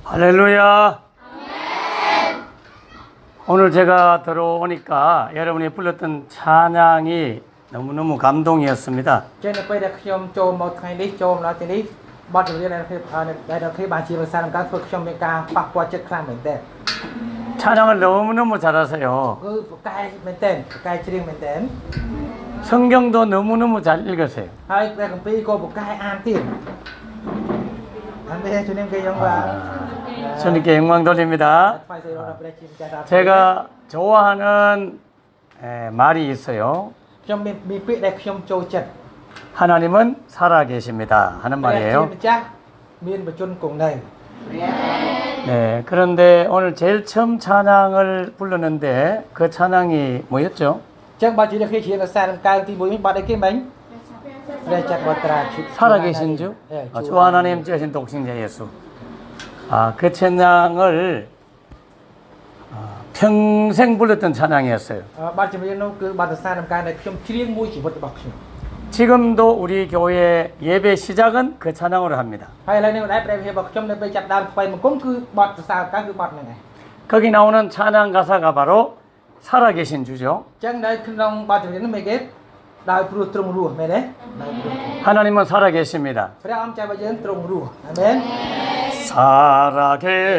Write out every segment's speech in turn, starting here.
할렐루야. 오늘 제가 들어오니까 여러분이 불렀던 찬양이 너무너무 감동이었습니다. ចឹងនៅពេលដែលខ្ញុំចូលមកថ្ងៃនេះចូលមកដល់ទីនេះបទចម្រៀងដែលខ្ញុំបានជាភាសាក្នុងការធ្វើខ្ញុំមានការប៉ះពាល់ចិត្តខ្លាំងមែនទែន 찬양을 너무너무 잘하세요. គឺប្រកែកមែនទែនប្រកែកច្រៀងមែនទែន 성경도 너무너무 잘 읽으세요. ហើយព្រះគម្ពីរក៏ប្រកែកអានទៀតអានទេជំនាញគេយ៉ាងបាទ 주님께 영광 돌립니다. ថ្វាយសរសើរដល់ព្រះជាម្ចាស់ដល់ 제가 좋아하는 말이 있어요. ខ្ញុំមានពាក្យដែលខ្ញុំចូលចិត្ត 하나님은 살아계십니다 하는 ព្រះជា 말이에요. ម្ចាស់មានបជនគង់នៅ 네, 그런데 오늘 제일 처음 찬양을 불렀는데 그 찬양이 뭐였죠? ចឹងបើជាអ្នកគេជាភាសាក្នុងការទី1នេះបាត់អីគេមិញព្រះចក្រវត្រា 살아계신 주, 주 하나님 째신 독생자 예수. 그 찬양을 평생 불렀던 찬양이었어요. បាត់ចម្រៀងនោះគឺបាត់ភាសាក្នុងការដែលខ្ញុំច្រៀងមួយជីវិតរបស់ខ្ញុំ 지금도 우리 교회 예배 시작은 그 찬양으로 합니다. ហើយឥឡូវនេះដែរព្រះវិហាររបស់ខ្ញុំនៅពេលចាប់ដើមថ្វាយបង្គំគឺបាត់ភាសាការគឺបាត់ហ្នឹងឯង 거기 나오는 찬양 가사가 바로 살아계신 주죠. ចឹងនៅក្នុងបាត់ចម្រៀងនោះមានគេដោយព្រោះទ្រង់រស់មែនទេដោយព្រោះ 하나님은 살아계십니다. ព្រះអង្គចាស់របស់យើងទ្រង់រស់អាមែន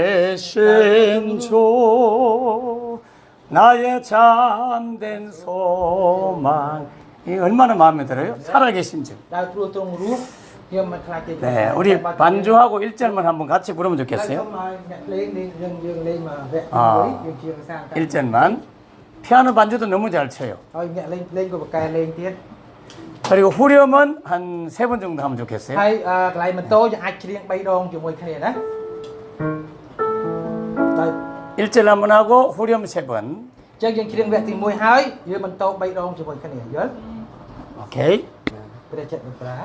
살아계신 주 나의 잠든 소망. 이 얼마나 마음에 들어요? 살아계신 주. ដោយព្រោះទ្រង់រស់ខ្ញុំមិនខ្លាចទេ 네, 우리 반주하고 1절만 한번 같이 부르면 ហើយ 좋겠어요. សូមឲ្យអ្នកលេងយើងលេងមកវគ្គទី 1យើងជាភាសាការ 1절만. 피아노 반주도 너무 잘 쳐요. ហើយអ្នកលេងក៏បកកែលេងទៀត 그리고 후렴은 한 3번 정도 하면 좋겠어요. ហើយកន្លែងម៉ូតូយើងអាចច្រៀង3ដងជាមួយគ្នាណាដោយ 1절 한번 하고 후렴 3번. ចឹងយើងច្រៀងវគ្គទី1ហើយយើងបន្ត3ដងជាមួយគ្នាយល់ 오케이. ព្រះចិត្តប្រា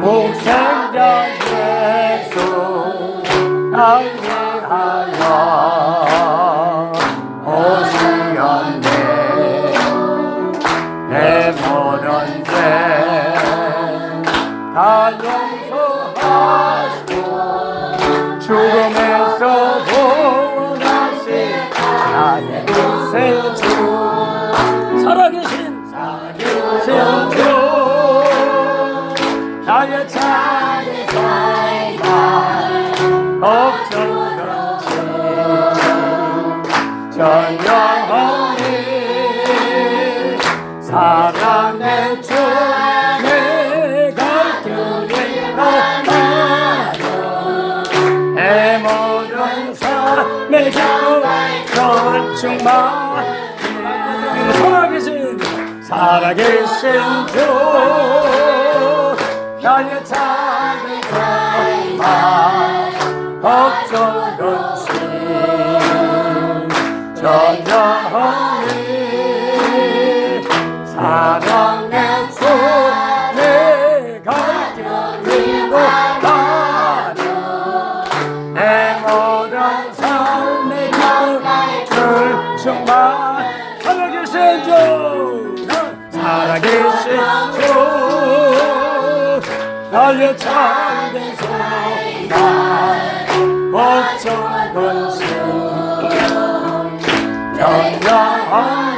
목생자 예수 나를 위하여 오시었네 내 모든 죄 다 용서하시고 죽음에서 구원하신 나의 구세주 살아계신 주 나의 찬이 살다 걱정없이 전영원히 사랑의 주 내가 길을 나가며 내 모든 삶의 기쁨 충만 살아계신 주 나의 작은 소망 걱정 없이 전영원히 사랑의 주 내가 길고 가며 내 모든 삶의 기쁨을 충만 살아계신 주 살아계신 주 나의 참된 소망 걱정 없이 영원히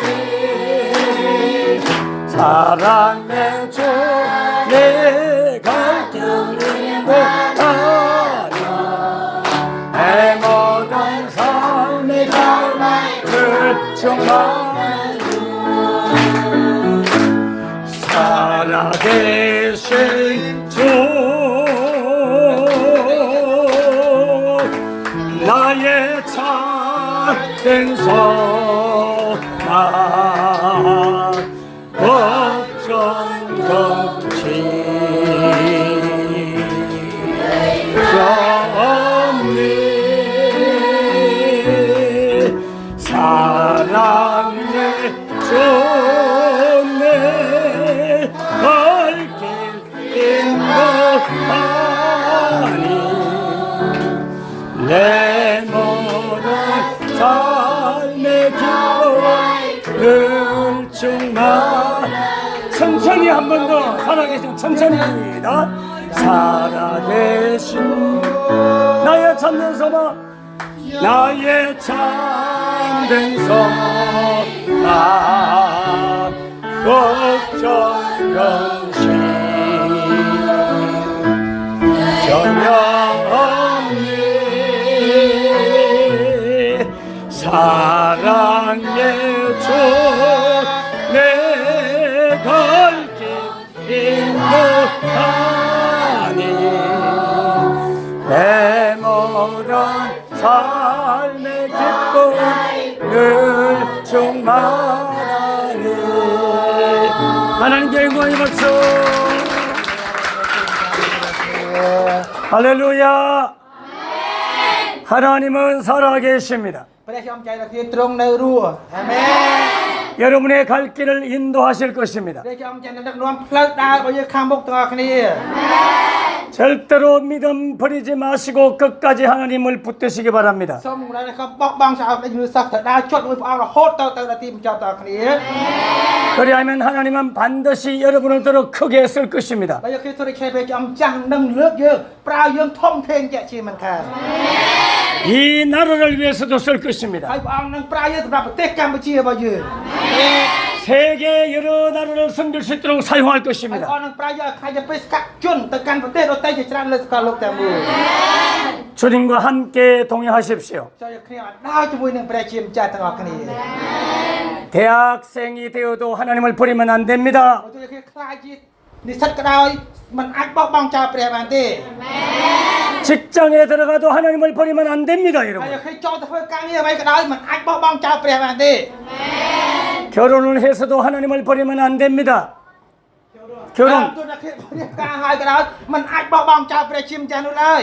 사랑의 주 내가 길고 가며 내 모든 삶의 갈망을 충만 살아계신 주 나의 참된 소망 걱정 없이 영원히 사랑의 주 내 갈 길 인도하 한 번 더 살아계신 천천히 합니다. 살아계신 나의 참된 소망 나의 참된 소망 걱정 근심 전혀 없니 사랑의 주 내 갈 길 인도하니 내 모든 삶의 기쁨 늘 충만하니 하나님께 영광의 박수 할렐루야 하나님은 살아계십니다. ព្រះខ្ញុំចែកដល់គ្នាទ្រង់នៅរស់អាមែន 여러분의 갈 길을 인도하실 것입니다. ព្រះខ្ញុំចែកដឹកនាំផ្លូវដើររបស់យើងខាងមុខទាំងអស់គ្នា 절대로 믿음 버리지 마시고 끝까지 하나님을 붙드시기 바랍니다. សូមរំលឹកកុំបោះបង់ចោលដូចមនុស្សសោះទៅដើរជត់មួយព្រះអង្គរហូតទៅដល់ទីបញ្ចប់ទាំងអស់គ្នា 그리하면 하나님은 반드시 여러분을 더 크게 쓸 것입니다. បើយើងគិតទៅខែព្រះចំចាស់នឹងលើកយើងប្រើយើងធំធេងជាក់ជាមិនខាន 이 나라를 위해서도 쓸 것입니다. ហើយព្រះអង្គនឹងប្រើយើងសម្រាប់ប្រទេសកម្ពុជារបស់យើង 세계 여러 나라를 섬길 수 있도록 사용할 ហើយព្រះ 것입니다. អង្គនឹងប្រើយើងឲ្យខ្លាចជាបេសកជនទៅកាន់ប្រទេសដទៃជាច្រើនលើសកលលោកទាំងមូល 주님과 함께 동행하십시오. ចូលយើងគ្នាឲ្យដើរជាមួយនឹងព្រះជាម្ចាស់ទាំងអស់គ្នា 대학생이 되어도 하나님을 버리면 안 됩니다. បើយើងគ្នាខ្លាចជានិស្សិតក៏ដោយមិនអាចបោះបង់ចោលព្រះបានទេ 직장에 들어가도 하나님을 버리면 안 됩니다, ហើយ 여러분. យើងគ្នាចូលទៅធ្វើការងារអ្វីក៏ដោយមិនអាចបោះបង់ចោលព្រះបានទេ 결혼을 해서도 하나님을 버리면 안 됩니다. ទោះ 결혼 តែគ្នារៀបការហើយក៏ដោយមិនអាចបោះបង់ចោលព្រះជាម្ចាស់នោះឡើយ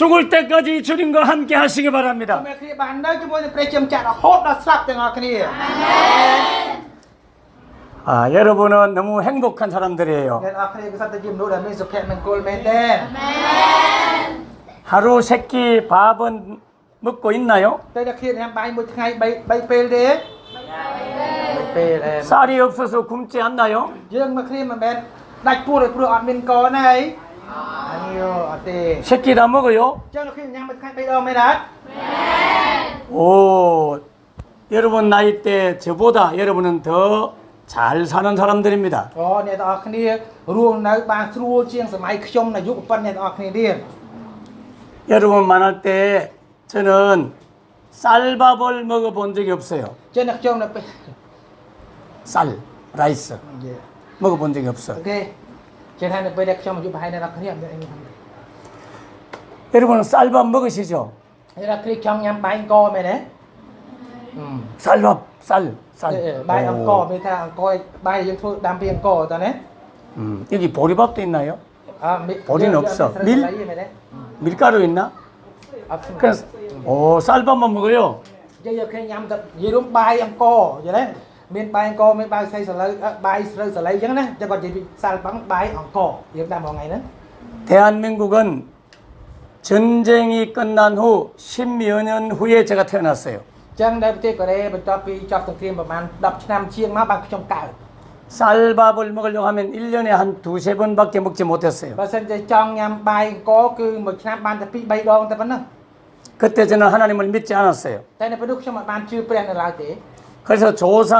죽을 때까지 주님과 함께 하시기 바랍니다. តែគ្នាបាននៅជាមួយនឹងព្រះជាម្ចាស់រហូតដល់ស្លាប់ទាំងអស់គ្នា 여러분은 너무 행복한 사람들이에요. អ្នកនរគ្នាគឺសត្វតែជាមនុស្សដែលមានសុភមង្គលមែនទេ 하루 세끼 밥은 먹고 있나요? តែអ្នកគ្នាញ៉ាំបាយមួយថ្ងៃ3ពេលទេ3ពេល 쌀이 없어서 굶지 않나요? យើងមកគ្នាមិនមែនដាច់ពោះដោយព្រោះអត់មានកណៃអានេះអត់ទេ 세끼 다 먹어요? ចឹងអ្នកគ្នាញ៉ាំមួយថ្ងៃ3ដងមែនអត់ 오, 여러분 나이 때 저보다 여러분은 더 잘 사는 사람들입니다. អូអ្នកទាំងអស់គ្នារស់នៅបានស្រួលជាងសម័យខ្ញុំនៅយុគប៉ុនអ្នកទាំងអស់គ្នាទៀត 여러분 만날 때 저는 쌀밥을 먹어본 적이 없어요. ចឹងអ្នកខ្ញុំនៅពេល 쌀, 라이스 និយាយ 먹어본 적이 អូ 없어요. ខេចឹងហើយនៅពេលដែលខ្ញុំអាយុប្រហែលអ្នកទាំងអស់គ្នាអត់មានអីទេ 여러분은 쌀밥 먹으시죠? អ្នកទាំងគ្នាចង់ញ៉ាំបាយអង្គមែនទេ 쌀밥, 쌀, 쌀. បាយអង្គ 오. មានថាអង្គបាយយើងធ្វើដាំពីអង្គតើណា 여기 보리밥도 있나요? អត់ 보리는 없어. 밀? មែនទេ 밀가루 있나? អត់ស្គាល់ 그래서 오, 쌀밥만 먹어요. យើងយកគ្នាញ៉ាំទៅនិយាយរួមបាយអង្គយល់ទេមានបាយអង្គមានបាយស្រីសឡូវបាយស្រូវសឡៃអញ្ចឹងណាចឹងគាត់និយាយពីសាល់ប៉ង់បាយអង្គយើងដាំមួយថ្ងៃហ្នឹង 대한민국은 전쟁이 끝난 후 10여 년 후에 제가 태어났어요. ចឹងនៅប្រទេសកូរ៉េបន្ទាប់ពីចប់សង្គ្រាមប្រហែល10ឆ្នាំជាងមកបានខ្ញុំកើត 쌀밥을 먹으려고 하면 1년에 한 두세 번밖에 먹지 못했어요. បើសិនជាចង់ញ៉ាំបាយអង្គគឺមួយឆ្នាំបានតែ2 3ដងតែប៉ុណ្ណឹង 그때 저는 하나님을 믿지 않았어요. តែនៅពេលនោះខ្ញុំមិនបានជឿព្រះនៅឡើយទេ 그래서 조상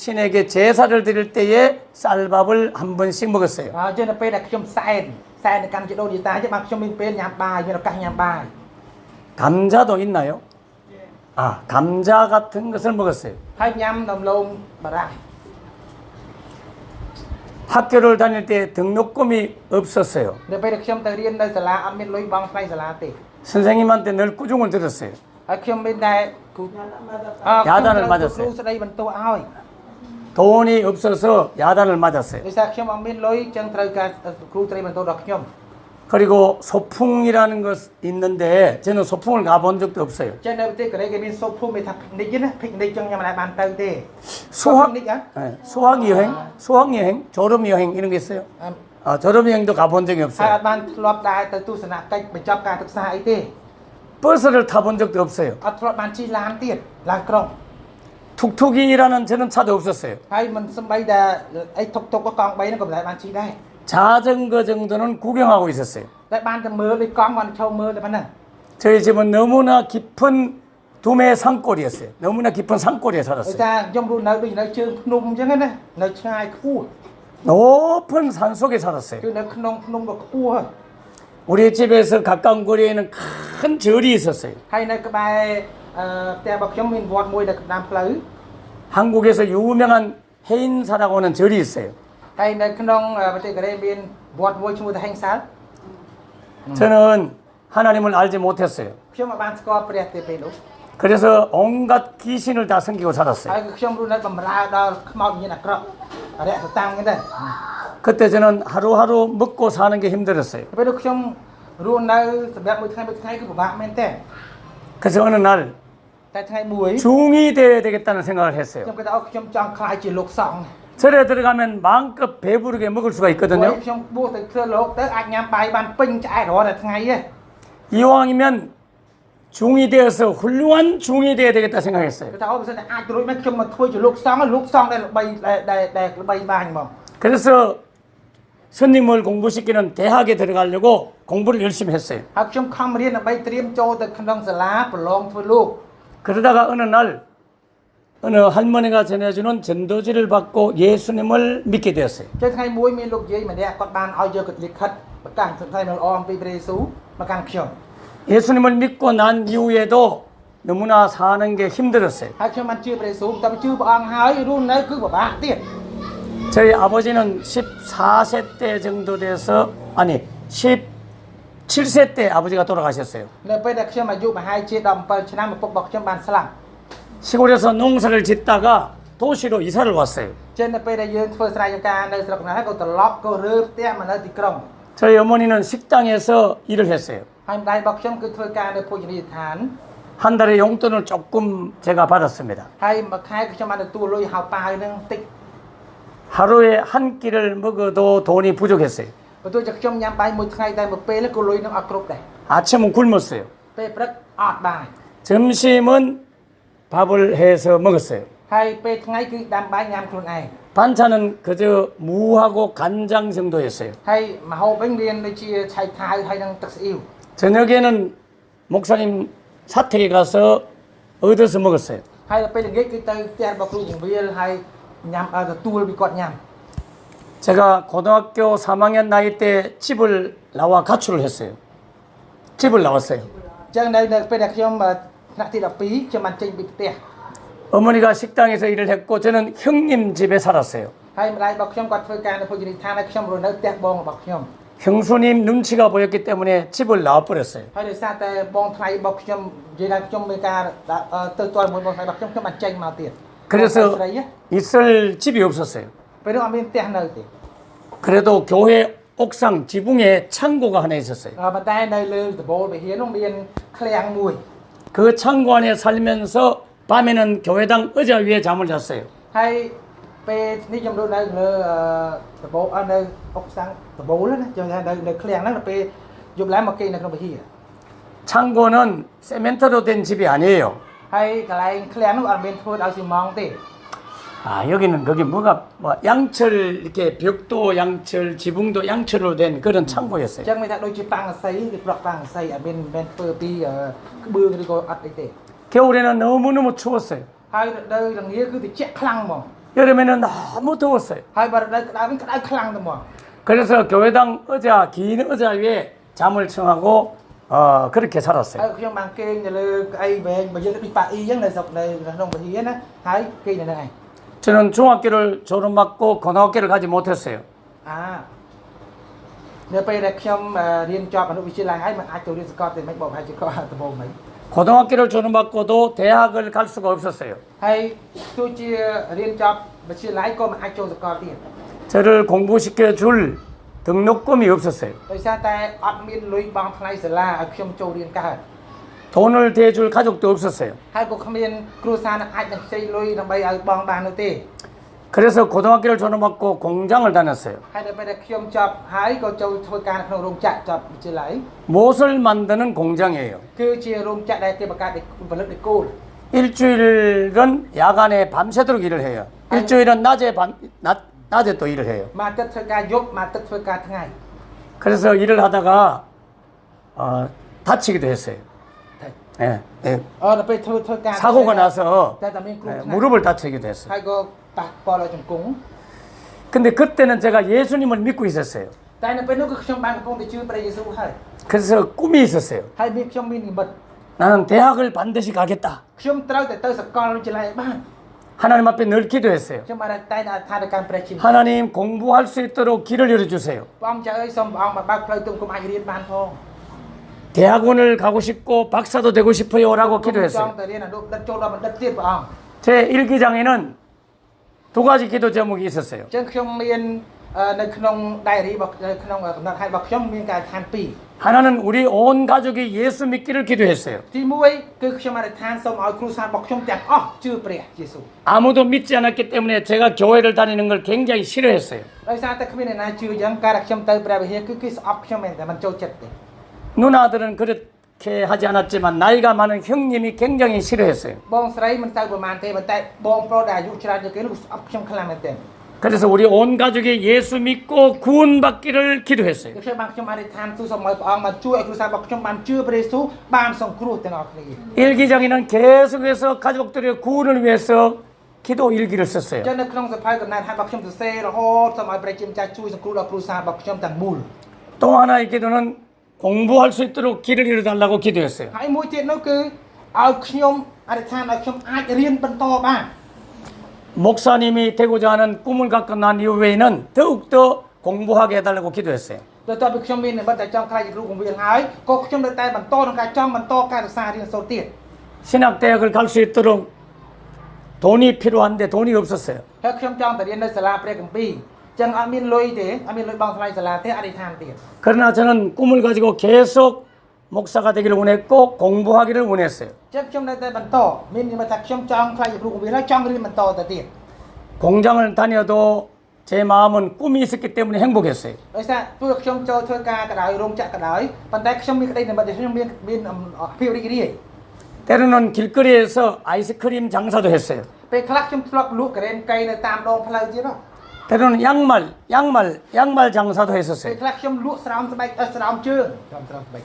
신에게 제사를 드릴 때에 쌀밥을 한 번씩 먹었어요. ហើយចឹងនៅពេលដែលខ្ញុំសែននៅកម្មជីដូនជីតាចឹងបានខ្ញុំមានពេលញ៉ាំបាយមានឱកាសញ៉ាំបាយ 감자도 있나요? 아, 감자 같은 것을 먹었어요. ហើយញ៉ាំដំឡូងបារាំង 학교를 다닐 때 등록금이 없었어요. នៅពេលដែលខ្ញុំទៅរៀននៅសាលាអត់មានលុយបង់ថ្លៃសាលាទេ 선생님한테 늘 꾸중을 들었어요. ហើយខ្ញុំមានតែគ្រូ 야단을 맞았어요. គ្រូស្ដីបន្ទោសឲ្យ 돈이 없어서 야단을 맞았어요. ដោយសារខ្ញុំអត់មានលុយចឹងត្រូវការគ្រូស្ដីបន្ទោសដល់ខ្ញុំ 그리고 소풍이라는 것 있는데 저는 소풍을 가본 적도 없어요. ចឹងនៅប្រទេសកូរ៉េគេមានសូភូមិមានថា picnic ណា picnic ចឹងខ្ញុំមិនដែលបានទៅទេ 수학 picnic ហ៎ 네, 수학 여행, 수학 여행, 졸업 여행 이런 게 있어요. 졸업 여행도 가본 적이 ហើយ 없어요. អត់បានធ្លាប់ដែរទៅទស្សនកិច្ចបញ្ចប់ការសិក្សាអីទេ 버스를 타본 적도 없어요. អត់ធ្លាប់បានជិះឡានទៀតឡានក្រុង 툭툭이라는 저는 차도 없었어요. ហើយមិនសំបីដែលអីធុកធុកក៏កង់3ហ្នឹងក៏មិនដែលបានជិះដែរ 자전거 정도는 구경하고 있었어요. តែបានតែមើលដូចកង់គាត់ឈរមើលតែប៉ុណ្ណឹង 저희 집은 너무나 깊은 두메 산골이었어요. 너무나 깊은 산골에 ដោយ 살았어요. សារខ្ញុំរស់នៅដូចនៅជើងភ្នំអញ្ចឹងណានៅឆ្ងាយខ្ពស់ 높은 산 속에 살았어요. គឺនៅក្នុងភ្នំដ៏ខ្ពស់ 우리 집에서 가까운 거리에는 큰 절이 있었어요. ហើយនៅក្បែរផ្ទះរបស់ខ្ញុំមានវត្តមួយនៅតាមផ្លូវ 한국에서 유명한 해인사라고 하는 절이 있어요. ហើយនៅក្នុងប្រទេសកូរ៉េមានវត្តមួយឈ្មោះថាហេងសាល់ 저는 하나님을 알지 못했어요. ខ្ញុំមិនបានស្គាល់ព្រះទេពេលនោះ 그래서 온갖 귀신을 다 섬기고 ហើយ 살았어요. គឺខ្ញុំរស់នៅបម្រើដល់ខ្មោចវិញ្ញាណអាក្រក់អរិយសតាំងហ្នឹងដែរ 그때 저는 하루하루 먹고 사는 게 힘들었어요. ពេលនោះខ្ញុំរស់នៅសម្រាប់មួយថ្ងៃគឺពិបាកមែនទេ 그래서 어느 날 តែថ្ងៃមួយ 중이 되어야 되겠다는 생각을 ខ្ញុំ 했어요. គិតថាខ្ញុំចង់ខ្លាយជាលោកសង្ឃ 절에 들어가면 마음껏 배부르게 먹을 수가 ព្រោះ 있거든요. ខ្ញុំបួសទៅធ្វើលោកទៅអាចញ៉ាំបាយបានពេញឆ្អែតរាល់តែថ្ងៃទេ 이왕이면 중이 되어서 훌륭한 중이 되어야 되겠다 생각했어요. គឺថាអូបើសិនតែអាចរួចមកខ្ញុំមកធ្វើជាលោកសង្ឃលោកសង្ឃដែលល្បីដែលល្បីបានហ្មង 그래서 스님을 공부시키는 대학에 들어가려고 공부를 열심히 했어요. ហើយខ្ញុំខំរៀនដើម្បីត្រៀមចូលទៅក្នុងសាលាប្រឡងធ្វើលោក 그러다가 어느 날 어느 할머니가 전해주는 전도지를 받고 예수님을 믿게 되었어요. ចុះថ្ងៃមួយមានលោកយាយម្នាក់គាត់បានឲ្យយកលិខិតប្រកាសផ្សាយនៅល្អអំពីព្រះយេស៊ូវមកកាន់ខ្ញុំ 예수님을 믿고 난 이후에도 너무나 사는 게 힘들었어요. ហើយខ្ញុំបានជឿព្រះយេស៊ូវតែជឿព្រះអង្គហើយរស់នៅគឺពិបាកទៀត 저희 아버지는 14세 때 정도 돼서 아니 17세 때 아버지가 돌아가셨어요. នៅពេលដែលខ្ញុំអាយុប្រហែលជា17ឆ្នាំឪពុករបស់ខ្ញុំបានស្លាប់ 시골에서 농사를 짓다가 도시로 이사를 왔어요. ចឹងនៅពេលដែលយើងធ្វើស្រែចម្ការនៅស្រុកណាក៏ត្រឡប់ក៏រើផ្ទះមកនៅទីក្រុង 저희 어머니는 식당에서 일을 했어요. ហើយម្ដាយរបស់ខ្ញុំគឺធ្វើការនៅភោជនីយដ្ឋាន 한 달에 용돈을 조금 제가 받았습니다. ហើយមួយខែខ្ញុំបានទទួលលុយហៅប៉ាវនឹងតិច 하루에 한 끼를 먹어도 돈이 부족했어요. បើទោះជាខ្ញុំញ៉ាំបាយមួយថ្ងៃតែមួយពេលក៏លុយនឹងអត់គ្រប់ដែរ 아침은 굶었어요. ពេលព្រឹកអត់បាយ 점심은 밥을 해서 먹었어요. ហើយពេលថ្ងៃគឺដាំបាយញ៉ាំខ្លួនឯង 반찬은 그저 무하고 간장 정도였어요. ហើយម្ហូបវិញមានដូចជាឆៃថាវហើយនឹងទឹកស៊ីអ៊ីវ 저녁에는 목사님 사택에 가서 얻어서 먹었어요. ហើយដល់ពេលល្ងាចគឺទៅផ្ទះរបស់គ្រូបង្រៀនហើយញ៉ាំទទួលពីគាត់ញ៉ាំ 제가 고등학교 3학년 나이 때 집을 나와 가출을 했어요. 집을 나왔어요. អញ្ចឹងនៅពេលដែលខ្ញុំថ្នាក់ទី12ខ្ញុំបានចេញពីផ្ទះ 어머니가 식당에서 일을 했고 저는 형님 집에 살았어요. ហើយម្ដាយរបស់ខ្ញុំគាត់ធ្វើការនៅភោជនីយដ្ឋានហើយខ្ញុំរស់នៅផ្ទះបងរបស់ខ្ញុំ 형수님 눈치가 보였기 때문에 집을 나와버렸어요. ហើយដោយសារតែបងថ្លៃរបស់ខ្ញុំនិយាយថាខ្ញុំមានការទៅទាល់មួយបងថ្លៃរបស់ខ្ញុំបានចេញមកទៀត 그래서 ស្រី 있을 집이 없었어요. ពេលនោះអត់មានផ្ទះនៅទេ 그래도 교회 옥상 지붕에 창고가 하나 있었어요. ប៉ុន្តែនៅលើដំបូលវិហារនោះមានឃ្លាំងមួយ 그 창고 안에 살면서 밤에는 교회당 의자 위에 잠을 잤어요. ហើយពេលនេះខ្ញុំរស់នៅលើដំបូលនៅអុកសាំងដំបូលណាខ្ញុំថានៅឃ្លាំងហ្នឹងដល់ពេលយប់ឡើងមកគេនៅក្នុងវិហារ 창고는 세멘트로 된 집이 아니에요. ហើយកន្លែងឃ្លាំងនោះអត់មានធ្វើដោយស៊ីម៉ងទេ 아 여기는 거기 뭐가 뭐 양철 이렇게 벽도 양철 지붕도 양철로 된 그런 អ 창고였어요. ញ្ចឹងមានថាដូចជាប៉ាំងអស័យឬប្រក់ប៉ាំងអស័យអត់មានមិនមែនធ្វើពីក្បឿងឬក៏អត់អីទេ 겨울에는 너무너무 추웠어요. ហើយរដូវរងាគឺត្រជាក់ខ្លាំងហ្មង 여름에는 너무 더웠어요. ហើយបើរដូវក្តៅវិញក្តៅខ្លាំងទៅហ្មង 그래서 교회당 의자 긴 의자 위에 잠을 청하고 그렇게 ហើ 살았어요. យខ្ញុំបានគេងនៅលើក្អីវែងបើយើងទៅពីប៉ាអ៊ីអញ្ចឹងនៅស្រុកនៅក្នុងវិហារណាហើយគេងនៅហ្នឹងឯង 저는 중학교를 졸업받고 고등학교를 가지 못했어요. នៅពេលដែលខ្ញុំរៀនចប់អនុវិទ្យាល័យហើយមិនអាចទៅរៀនសាកលទេមិនបបហើយជាក៏ដំបូងមិន 고등학교를 졸업받고도 대학을 갈 수가 없었어요. ហើយទោះជារៀនចប់វិទ្យាល័យក៏មិនអាចចូលសាកលទៀត 저를 공부시켜 줄 등록금이 없었어요. ដោយសារតែអត់មានលុយបង់ថ្លៃសាលាឲ្យខ្ញុំចូលរៀនកើត 돈을 대줄 가족도 없었어요. ហើយក៏គ្មានគ្រួសារណាអាចនឹងខ្ចីលុយដើម្បីឲ្យបងបាននោះទេ 그래서 고등학교를 졸업받고 공장을 다녔어요. ហើយដល់ពេលដែលខ្ញុំចប់ហើយក៏ចូលធ្វើការនៅក្នុងរោងចក្រចប់វិទ្យាល័យ 못을 만드는 공장이에요. គឺជារោងចក្រដែលគេបង្កើតផលិតដេកូល 일주일은 야간에 밤새도록 일을 해요. 일주일은 낮에 또 일을 해요. មកទឹកធ្វើការយប់មកទឹកធ្វើការថ្ងៃ 그래서 일을 하다가 다치기도 했어요. 예, 예. ដល់ពេលធ្វើការ 사고가 나서 តែតែមានគ្រោះថ្នាក់ 무릎을 다치기도 했어요. ហើយក៏ប៉ះពាល់ដល់ជង្គង់ 근데 그때는 제가 예수님을 믿고 있었어요. តែនៅពេលនោះគឺខ្ញុំបានកំពុងតែជឿព្រះយេស៊ូវហើយ 그래서 꿈이 있었어요. ហើយមានខ្ញុំមាននិមិត្ត 나는 대학을 반드시 가겠다. ខ្ញុំត្រូវតែទៅសាកលវិទ្យាល័យឲ្យបាន 하나님 앞에 늘 기도했어요. ខ្ញុំបានតែអធិដ្ឋានទៅកាន់ព្រះជាម្ចាស់ 하나님 공부할 수 있도록 길을 열어주세요. ព្រះអង្គចាស់អើយសូមព្រះអង្គមកបើកផ្លូវទុំគុំអាចរៀនបានផង 대학원을 가고 싶고 박사도 되고 싶어요라고 ចង់ 기도했어요. ទៅរៀនអនុបណ្ឌិតចូលដល់បណ្ឌិតទៀតព្រះអង្គ 제 일기장에는 두 가지 기도 제목이 있었어요. អញ្ចឹងខ្ញុំមាននៅក្នុង diary របស់នៅក្នុងកំណត់ហេតុរបស់ខ្ញុំមានការអធិដ្ឋានពីរ 하나는 우리 온 가족이 예수 믿기를 기도했어요. ទី1គឺខ្ញុំអធិដ្ឋានសូមឲ្យគ្រួសាររបស់ខ្ញុំទាំងអស់ជឿព្រះយេស៊ូវ 아무도 믿지 않았기 때문에 제가 교회를 다니는 걸 굉장히 싫어했어요. ដោយសារតែគ្មានអ្នកណាជឿអញ្ចឹងការដែលខ្ញុំទៅព្រះវិហារគឺគេស្អប់ខ្ញុំមែនតែមិនចូលចិត្តទេ 누나들은 그렇게 하지 않았지만 나이가 많은 형님이 굉장히 싫어했어요. បងស្រីមិនទៅប្រហែលទេប៉ុន្តែបងប្រុសដែលអាយុច្រើនជាងគេនោះស្អប់ខ្ញុំខ្លាំងមែនទេ 그래서 우리 온 가족이 예수 믿고 구원받기를 기도했어요. ខ្ញុំបានខ្ញុំអធិដ្ឋានទូលសូមឲ្យព្រះអង្គមកជួយឲ្យគ្រួសាររបស់ខ្ញុំបានជឿព្រះយេស៊ូវបានសង្គ្រោះទាំងអស់គ្នា 일기장에는 계속해서 가족들의 구원을 위해서 기도 일기를 썼어요. ចឹងនៅក្នុងសភៅកំណត់ហេតុរបស់ខ្ញុំសរសេររហូតសូមឲ្យព្រះជាម្ចាស់ជួយសង្គ្រោះដល់គ្រួសាររបស់ខ្ញុំទាំងមូល 또 하나의 기도는 공부할 수 있도록 길을 열어달라고 기도했어요. ហើយមួយទៀតនោះគឺឲ្យខ្ញុំអធិដ្ឋានឲ្យខ្ញុំអាចរៀនបន្តបាន 목사님이 되고자 하는 꿈을 갖고 난 이후에는 더욱더 공부하게 해달라고 기도했어요. បន្ទាប់ពីខ្ញុំមាននិមិត្តតែចង់ខ្លាចជាគ្រូបង្រៀនហើយក៏ខ្ញុំនៅតែបន្តក្នុងការចង់បន្តការសិក្សារៀនសូត្រទៀត 신학대학을 갈 수 있도록 돈이 필요한데 돈이 없었어요. ហើយខ្ញុំចង់ទៅរៀននៅសាលាព្រះគម្ពីរចឹងអត់មានលុយទេអត់មានលុយបង់ថ្លៃសាលាទេអធិដ្ឋានទៀត 그러나 저는 꿈을 가지고 계속 목사가 되기를 원했고 공부하기를 원했어요. ចឹងខ្ញុំនៅតែបន្តមាននិមិត្តថាខ្ញុំចង់ខ្លាចជាគ្រូបង្រៀនហើយចង់រៀនបន្តទៅទៀត 공장을 다녀도 제 마음은 꿈이 있었기 때문에 행복했어요. ដោយសារពួកខ្ញុំចូលធ្វើការក៏ដោយរោងចក្រក៏ដោយប៉ុន្តែខ្ញុំមានក្តីនិមិត្តថាខ្ញុំមានភាពរីករាយ 때로는 길거리에서 아이스크림 장사도 했어요. ពេលខ្លះខ្ញុំធ្លាប់លក់ការ៉េមកៃនៅតាមដងផ្លូវទៀតហ៎ 때로는 양말 장사도 ពេល 했었어요. ខ្លះខ្ញុំលក់ស្រោមស្បែកស្រោមជើងស្រោមស្បែក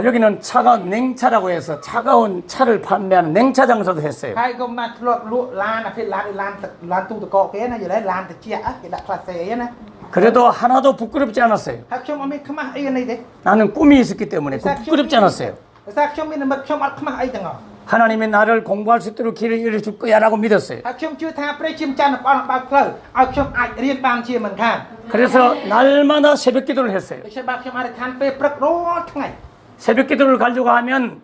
여기는 차가운 냉차라고 해서 차가운 차를 판매하는 냉차 장사도 했어요. ហើយក៏មកធ្លាប់លក់ឡានអាពេលឡានទូទឹកកកគេណាយល់ទេឡានតិចគេដាក់ក្លាសេណា 그래도 하나도 부끄럽지 않았어요. ហើយខ្ញុំអត់មានខ្មាស់អីនេះទេ 나는 꿈이 있었기 때문에 부끄럽지 않았어요. ដោយសារខ្ញុំមាននិមិត្តខ្ញុំអត់ខ្មាស់អីទាំងអស់ 하나님이 나를 공부할 수 있도록 길을 열어줄 거야라고 믿었어요. ហើយខ្ញុំជឿថាព្រះជាម្ចាស់នឹងផ្ដល់បើកផ្លូវឲ្យខ្ញុំអាចរៀនបានជាមិនខាន 그래서 날마다 새벽 기도를 했어요. ដូច្នេះបាទខ្ញុំអធិដ្ឋានពេលព្រឹករាល់ថ្ងៃ 새벽 기도를 가려고 하면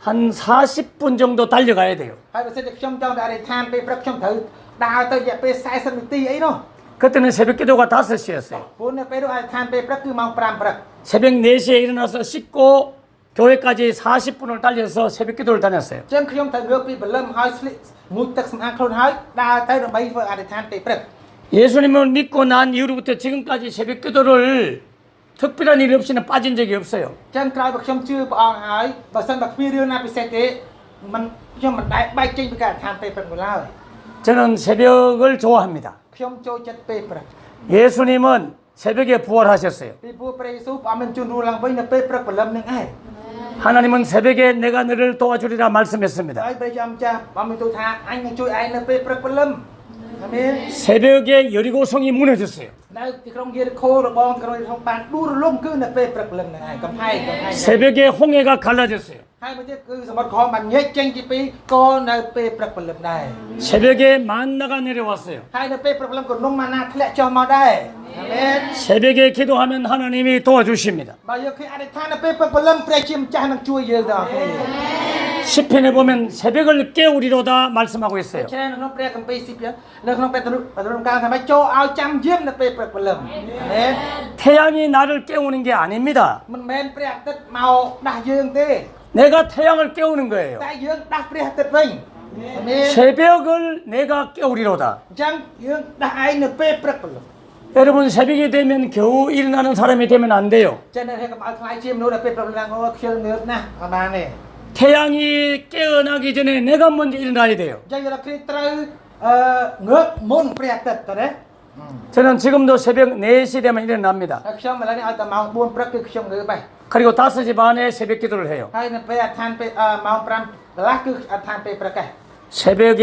한 40분 정도 달려가야 돼요. ហើយបើសិនជាខ្ញុំចង់ទៅអធិដ្ឋានពេលព្រឹកខ្ញុំត្រូវដើរទៅរយៈពេល40នាទីអីនោះ 그때는 새벽 기도가 5시였어요. ព្រោះនៅពេលនោះអធិដ្ឋានពេលព្រឹកគឺម៉ោង5ព្រឹក 새벽 4시에 일어나서 씻고 교회까지 40분을 달려서 새벽 기도를 다녔어요. ចឹងខ្ញុំត្រូវងើបពីព្រលឹមហើយស្លៀកងូតទឹកសម្អាតខ្លួនហើយដើរទៅដើម្បីធ្វើអធិដ្ឋានពេលព្រឹក 예수님을 믿고 난 이후로부터 지금까지 새벽 기도를 특별한 일 없이는 빠진 적이 없어요. ចឹងក្រោយបើខ្ញុំជឿព្រះអង្គហើយបើសិនបើគ្មានរឿងណាពិសេសទេមិនខ្ញុំមិនដែលបែកចេញពីការអធិដ្ឋានពេលព្រឹកនោះឡើយ 저는 새벽을 좋아합니다. ខ្ញុំចូលចិត្តពេលព្រឹក 예수님은 새벽에 부활하셨어요. ពីព្រោះព្រះយេស៊ូវព្រះអង្គមានជូនរស់ឡើងវិញនៅពេលព្រឹកព្រលឹមនឹងឯង 하나님은 새벽에 내가 너를 도와주리라 말씀했습니다. ហើយព្រះជាម្ចាស់ព្រះមានទូលថាអញនឹងជួយឯងនៅពេលព្រឹកព្រលឹមអាមែន 새벽에 여리고성이 무너졌어요. នៅទីក្រុងយេរីកូរបងទីក្រុងយេរីកូបានដួលរលំគឺនៅពេលព្រឹកព្រលឹមនឹងឯងកំផែង 새벽에 홍해가 갈라졌어요. ហើយមួយទៀតគឺសមុទ្រក្រហមបានញែកចេញទីពីរក៏នៅពេលព្រឹកព្រលឹមដែរ 새벽에 만나가 내려왔어요. ហើយនៅពេលព្រឹកព្រលឹមក៏នំម៉ាណាធ្លាក់ចុះមកដែរអាមែន 새벽에 기도하면 하나님이 도와주십니다. បើយើងឃើញអធិដ្ឋាននៅពេលព្រឹកព្រលឹមព្រះជាម្ចាស់នឹងជួយយើងទាំងអស់គ្នា 시편에 보면 새벽을 깨우리로다 말씀하고 있어요. ច្រើននៅក្នុងព្រះគម្ពីរស៊ីបនៅក្នុងពេលបរមកាលថាម៉េចចូលឲ្យចាំយាមនៅពេលព្រឹកព្រលឹមអាមែន 태양이 나를 깨우는 게 아닙니다. មិនមែនព្រះអាទិត្យមកដាស់យើងទេ 내가 태양을 깨우는 거예요. តែយើងដាស់ព្រះអាទិត្យវិញអាមែន 새벽을 내가 깨우리로다. អញ្ចឹងយើងដាស់ឯងនៅពេលព្រឹកព្រលឹម 여러분 새벽이 되면 겨우 일어나는 사람이 되면 안 돼요. ចឹងនៅកុំឲ្យខ្លាយជាមនុស្សដែលពេលព្រឹកព្រលឹមអូខ្ញុំងើបណាស់អត់បានទេ 태양이 깨어나기 전에 내가 먼저 일어나야 돼요. អញ្ចឹងយើងដល់គ្នាត្រូវងើបមុនព្រះអាទិត្យតើណា 저는 지금도 새벽 4시 되면 일어납니다. ហើយខ្ញុំឥឡូវនេះឲ្យតែម៉ោង4ព្រឹកគឺខ្ញុំងើបហើយ 그리고 5시 반에 새벽 기도를 해요. ហើយនៅពេលអដ្ឋានពេលម៉ោង5កន្លះគឺអដ្ឋានពេលព្រឹកហើយ 새벽에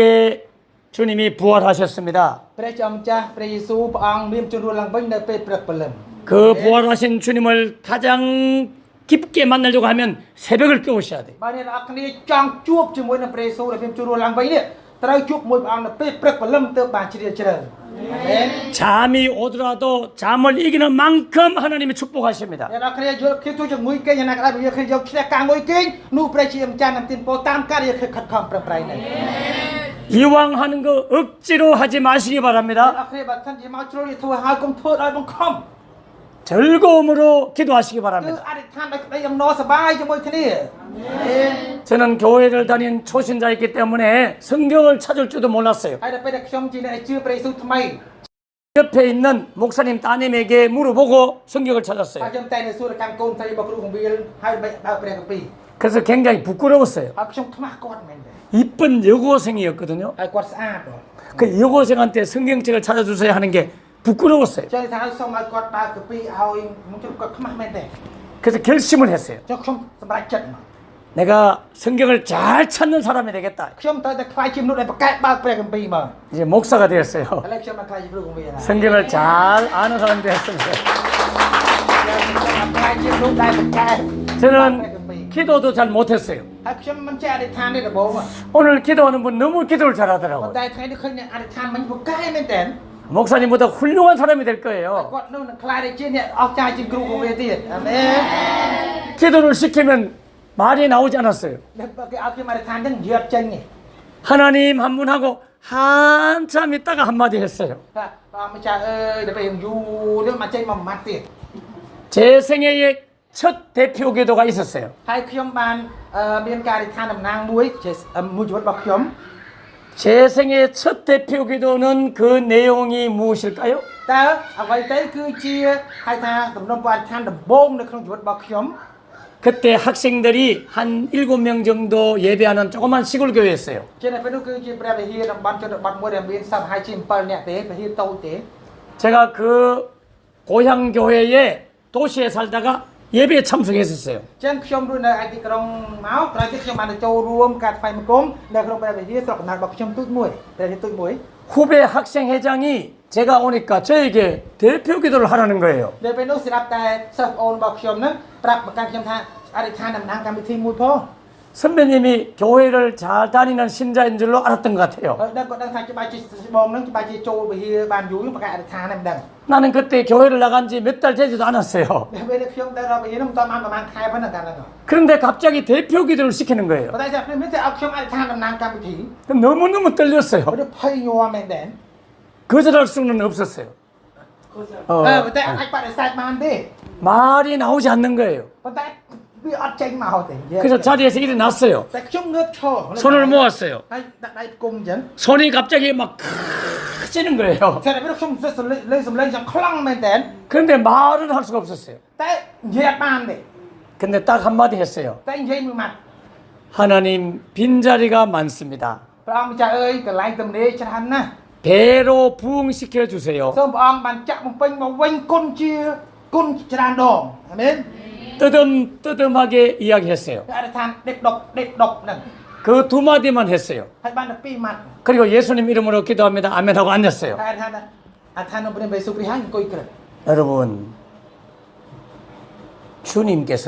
주님이 부활하셨습니다. ព្រះជាម្ចាស់ព្រះយេស៊ូវព្រះអង្គមានជំនួសឡើងវិញនៅពេលព្រឹកព្រលឹម 그 부활하신 주님을 가장 깊게 만나려고 하면 새벽을 깨우셔야 돼요. បើអ្នកនរគ្នាចង់ជួបជាមួយនឹងព្រះយេស៊ូវដែលមានជំនួសឡើងវិញនេះត្រូវជួបមួយព្រះអង្គនៅពេលព្រឹកព្រលឹមទើបបានជ្រាលជ្រៅ 잠이 오더라도 잠을 이기는 만큼 하나님이 축복하십니다. អ្នកនរគ្នាយល់គ្នាជួយជាមួយគេយ៉ាងណាក៏ដោយបើយើងគ្នាយកឈ្នះការមួយគេនោះព្រះជាម្ចាស់នឹងទានពរតាមការយើងខិតខំប្រឹងប្រែងនេះ 이왕 하는 거 억지로 하지 마시기 អ្នក 바랍니다. នរគ្នាបើសិនជាមកជ្រុលវាធ្វើហើយកុំធ្វើដោយបង្ខំ 즐거움으로 기도하시기 គឺ 바랍니다. អធិដ្ឋានដោយក្តីអំណរសប្បាយជាមួយគ្នា 저는 교회를 다닌 초신자였기 때문에 성경을 찾을 줄도 몰랐어요. ហើយដល់ពេលដែលខ្ញុំជាអ្នកដែលជឿព្រះយេស៊ូវថ្មី 옆에 있는 목사님 따님에게 물어보고 성경을 ហើយ 찾았어요. ខ្ញុំតែនៅសួរកម្មកូនស្រីរបស់គ្រូកងវិលហើយបើកព្រះគម្ពីរ 그래서 굉장히 부끄러웠어요. ហើយខ្ញុំខ្មាស់គាត់មែនទេ 이쁜 여고생이었거든요. ហើយគាត់ស្អាត 그 여고생한테 성경책을 찾아주세요 하는 게 부끄러웠어요. ចឹងថាសូមឲ្យគាត់បើកគម្ពីរឲ្យខ្ញុំគាត់ខ្មាស់មែនទេ 그래서 결심을 했어요. ចុះខ្ញុំសម្រេចចិត្តមក 내가 성경을 잘 찾는 사람이 되겠다. ខ្ញុំត្រូវតែខ្លាយជាមនុស្សដែលប្រកែកបើកព្រះគម្ពីរមក 이제 목사가 되었어요. ឥឡូវខ្ញុំមកខ្លាយជាគ្រូកងវិលហើយ 성경을 잘 아는 사람이 되었습니다. ខ្ញុំខ្លាយជាមនុស្សដែលប្រកែក 저는 기도도 잘 못했어요. ហើយខ្ញុំមិនចេះអធិដ្ឋានទេដំបូង 오늘 기도하는 분 너무 기도를 ប៉ុន្ 잘하더라고요. តែថ្ងៃនេះឃើញអ្នកអធិដ្ឋានមិញប្រកែកមែនទេ 목사님보다 훌륭한 사람이 될 거예요. គាត់នៅនឹងខ្លាយជាអ្នកអស្ចារ្យជាងគ្រូកងវិលទៀតអាមែន 기도를 시키면 말이 나오지 않았어요. ដល់គេឲ្យខ្ញុំអធិដ្ឋានចឹងនិយាយចេញទេ 하나님 한 분 하고 한참 있다가 한마디 했어요. ថាព្រះម្ចាស់អើយដល់ពេលយូរនេះមកចេញមកមួយម៉ាត់ទៀត 제 생애의 첫 대표 기도가 있었어요. ហើយខ្ញុំបានមានការអធិដ្ឋានតំណាងមួយជាមួយជីវិតរបស់ខ្ញុំ 제 생애의 첫 대표 기도는 그 내용이 무엇일까요? តើអ្វីទៅគឺជាហៅថាទំនុំអធិដ្ឋានដំបូងនៅក្នុងជីវិតរបស់ខ្ញុំ 그때 학생들이 한 7명 정도 예배하는 조그만 시골 교회였어요. ជានៅពេលនោះគឺជាព្រះវិហារតំបន់ជនបទមួយដែលមានសប្តាហ៍ហើយជា7នាក់ទេវិហារតូចទេ 제가 그 고향 교회에 도시에 살다가 예배에 참석했었어요. ចឹងខ្ញុំរស់នៅឯទីក្រុងមកក្រោយទៀតខ្ញុំបានទៅចូលរួមការថ្វាយបង្គំនៅក្នុងព្រះវិហារស្រុកកំណើតរបស់ខ្ញុំទូចមួយព្រះវិហារទូចមួយ 후배 학생 회장이 제가 오니까 저에게 대표 기도를 하라는 거예요. នៅពេលនោះស្រាប់តែសិស្សប្អូនរបស់ខ្ញុំហ្នឹងប្រាប់ប្រកាន់ខ្ញុំថាអធិដ្ឋានតំណាងកម្មវិធីមួយផង 선배님이 교회를 잘 다니는 신자인 줄로 알았던 것 같아요. ហើយដល់គាត់ដឹងថាច្បាស់ជាបងហ្នឹងច្បាស់ជាចូលវិហារបានយូរប្រកាន់អធិដ្ឋានហ្នឹងមិនដឹង 나는 그때 교회를 나간 지 몇 달 되지도 않았어요. ដល់ពេលខ្ញុំទៅដល់វិហារហ្នឹងមិនតាន់បានប្រហែលខែប៉ុណ្ណឹងកាលហ្នឹង 그런데 갑자기 대표 기도를 시키는 거예요. ប៉ុន្តែស្រាប់តែមានតែឲ្យខ្ញុំអធិដ្ឋានតំណាងកម្មវិធី 너무너무 떨렸어요. ព្រោះភ័យញ័រមែនតើ 거절할 수는 없었어요. ប៉ុន្តែអាចបដិសេធបានទេ 말이 나오지 않는 거예요. ប៉ុន្តែវាអត់ចេញមកទេ 그래서 자리에서 일어났어요. តែខ្ញុំងើបឈរ 손을 모았어요. ហើយដាក់ដៃគុំអញ្ចឹង 손이 갑자기 막 커지는 거예요. តែពេលខ្ញុំលេងសំឡេងយ៉ាងខ្លាំងមែនតើ 그런데 말은 할 수가 없었어요. តែនិយាយអត់បានទេ 근데 딱 한마디 했어요. តែនិយាយមួយម៉ាត់ 하나님 빈자리가 많습니다. ព្រះអង្គម្ចាស់អើយកន្លែងទំនេរច្រើនណាស់ 배로 부흥시켜 주세요. សូមព្រះអង្គបានចាក់បំពេញមកវិញគុណច្រើនដងអាមែន 뜨듬뜨듬하게 이야기했어요. អធិដ្ឋានដេកដុកហ្នឹង 그 두 마디만 했어요. ហើយបានតែពីរម៉ាត់ 그리고 예수님 이름으로 기도합니다. 아멘 하고 앉았어요. ហើយអធិដ្ឋាននៅព្រះយេស៊ូវគ្រីស្ទហើយអង្គុយក្រឹក 여러분, 주님께서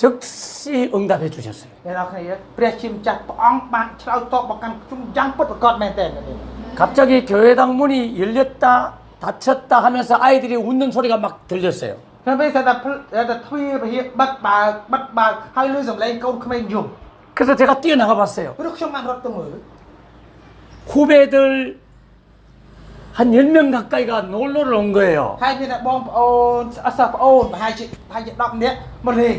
즉시 응답해 주셨어요. អ្នកនរគ្នាព្រះជាម្ចាស់ព្រះអង្គបានឆ្លើយតបមកកាន់ខ្ញុំយ៉ាងពិតប្រាកដមែនតើ 갑자기 교회당 문이 열렸다 닫혔다 하면서 아이들이 웃는 소리가 막 들렸어요. ហើយពេលតែទ្វារពហិបិទបើកហើយលឺសំឡេងកូនក្មេងយំ 그래서 제가 뛰어나가 봤어요. ព្រោះខ្ញុំបានរត់ទៅមើល 후배들 한 10명 가까이가 놀러를 온 거예요. ហើយមានតែបងប្អូនសិស្សប្អូនប្រហែលជា10នាក់មកលេង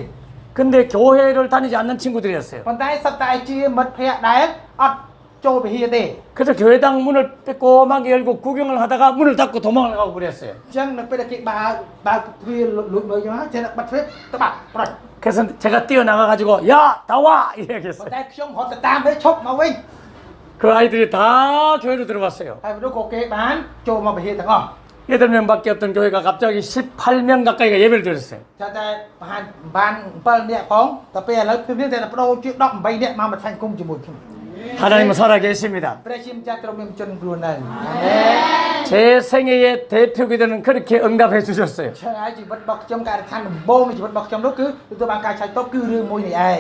근데 교회를 다니지 않는 친구들이었어요. ប៉ុន្តែសត្វតែជាមិត្តភ័ក្តិដែលអត់ ចូលពហិទេ 그래서 교회당 문을 빼꼼하게 열고 구경을 하다가 문을 닫고 도망을 가고 그랬어요. អញ្ចឹងនៅពេលដែលគេបើកទ្វារលួចមើលចឹងណាចេះតែបាត់ទ្វារទៅបាត់ប្រត់ 그래서 제가 뛰어나가 가지고 야, 나와! 이야기했어요. តែខ្ញុំរត់ទៅតាមទៅឈប់មកវិញ 그 아이들이 다 교회로 들어갔어요. ហើយមនុស្សក៏គេបានចូលមកពហិទាំងអស់ 8명밖에 없던 교회가 갑자기 18명 가까이가 예배를 드렸어요. ចាតែប្រហែលបាន7នាក់ផងតែពេលឥឡូវខ្ញុំមានតែបដូរជា18នាក់មកមកសាញ់គុំជាមួយខ្ញុំ 하나님은 살아계십니다. ព្រះជាម្ចាស់ទ្រង់មានជនគ្រួនៅអាមែន 제 생애의 대표 기도는 그렇게 응답해 주셨어요. ឆ្ងាយជីវិតរបស់ខ្ញុំការឋានដំបូងនៃជីវិតរបស់ខ្ញុំនោះគឺទទួលបានការឆ្លើយតបគឺរឿងមួយនេះឯង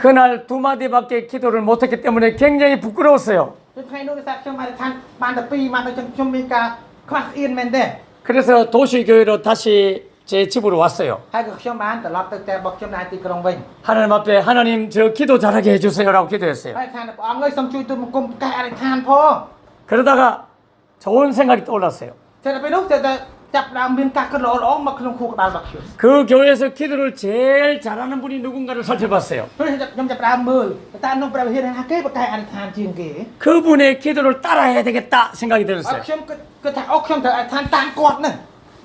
그날 두 마디밖에 기도를 못했기 때문에 굉장히 부끄러웠어요. ពេលថ្ងៃនោះគឺថាខ្ញុំអធិដ្ឋានបានតែ2ម៉ាត់ដូចខ្ញុំមានការខ្វះអៀនមែនទេ 그래서 도시교회로 다시 제 집으로 왔어요. ហើយក៏ខ្ញុំបានត្រឡប់ទៅផ្ទះរបស់ខ្ញុំនៅទីក្រុងវិញ 하나님 앞에 하나님 저 기도 잘하게 해주세요라고 기도했어요. ហើយថាព្រះអង្គអើយសូមជួយទូលបង្គំប្រកាសអធិដ្ឋានផង 그러다가 좋은 생각이 떠올랐어요. តែដល់ពេលនោះតែចាប់ដើមមានការគិតល្អៗមកក្នុងខួរក្បាលរបស់ខ្ញុំ 그 교회에서 기도를 제일 잘하는 분이 누군가를 살펴봤어요. ព្រោះខ្ញុំចាប់ដើមមើលតែក្នុងព្រះវិហារណាគេប្រកាសអធិដ្ឋានជាងគេ 그분의 기도를 따라해야 되겠다 생각이 ហើយ 들었어요. ខ្ញុំគិតថាអូខ្ញុំត្រូវអធិដ្ឋានតាមគាត់ណា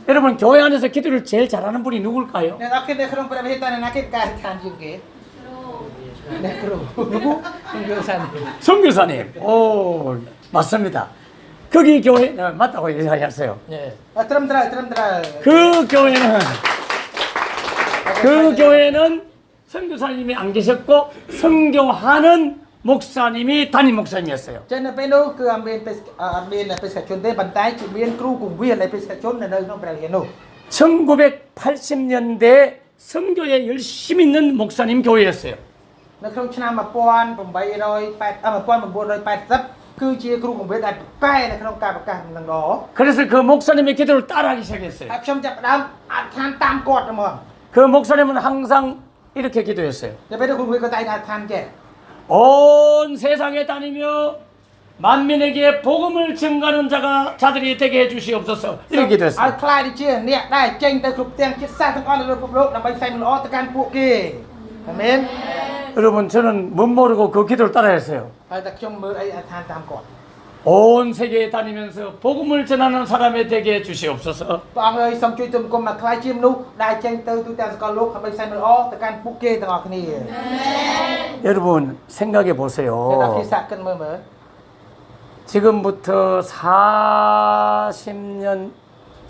여러분 교회 안에서 기도를 제일 잘하는 분이 누굴까요? អ្នកនរគិតនៅក្នុងព្រះវិហារតែណាគេប្រកាសអធិដ្ឋានជាងគេអ្នកគ្រូខ្ញុំយល់សាន 선교사님. 오, 맞습니다. 거기 교회 맞다고 얘기하셨어요. ត្រឹមត្រូវ 그 교회는 그 교회는 선교사님이 안 계셨고 선교하는 목사님이 담임 목사님이었어요. ចឹងនៅពេលនោះគឺអត់មានបេសកជនទេប៉ុន្តែជាមានគ្រូគង្វាលនៃបេសកជននៅក្នុងព្រះវិហារនោះ 1980년대 선교에 열심히 있는 목사님 교회였어요. នៅក្នុងឆ្នាំ1980គឺជាគ្រូគង្វាលដែលប្រកែនៅក្នុងការប្រកាសនឹងល្អ 그래서 그 목사님의 기도를 따라하기 시작했어요. ហើយខ្ញុំចាប់ផ្ដើមអធិដ្ឋានតាមគាត់ហ្មង 그 목사님은 항상 이렇게 기도했어요. តែពេលនោះគ្រូគង្វាលក៏តែងតែអធិដ្ឋានចេះ 온 세상에 다니며 만민에게 복음을 증가하는 자들이 되게 해주시옵소서. 이렇게 ឲ្យ 기도했어요. ខ្លាយទៅជាអ្នកដែលចេញទៅគ្រប់ទាំងជាតិសាសន៍ទាំងអស់នៅលើពិភពលោកដើម្បីផ្សាយមិនល្អទៅកាន់ពួកគេអាមែន 여러분 저는 못 모르고 그 기도를 따라했어요. ហើយតែខ្ញុំមើលអីអធិដ្ឋានតាមគាត់ 온 세계에 다니면서 복음을 전하는 사람이 되게 해주시옵소서. ព្រះអង្គអើយសូមជួយទូលបង្គំមកខ្លាយជាមនុស្សដែលចេញទៅទូទាំងសកលលោកដើម្បីផ្សាយមិនល្អទៅកាន់ពួកគេទាំងអស់គ្នា 여러분 생각해 អ្នកនរ 보세요. គេសាកគិតមើល 지금부터 40년,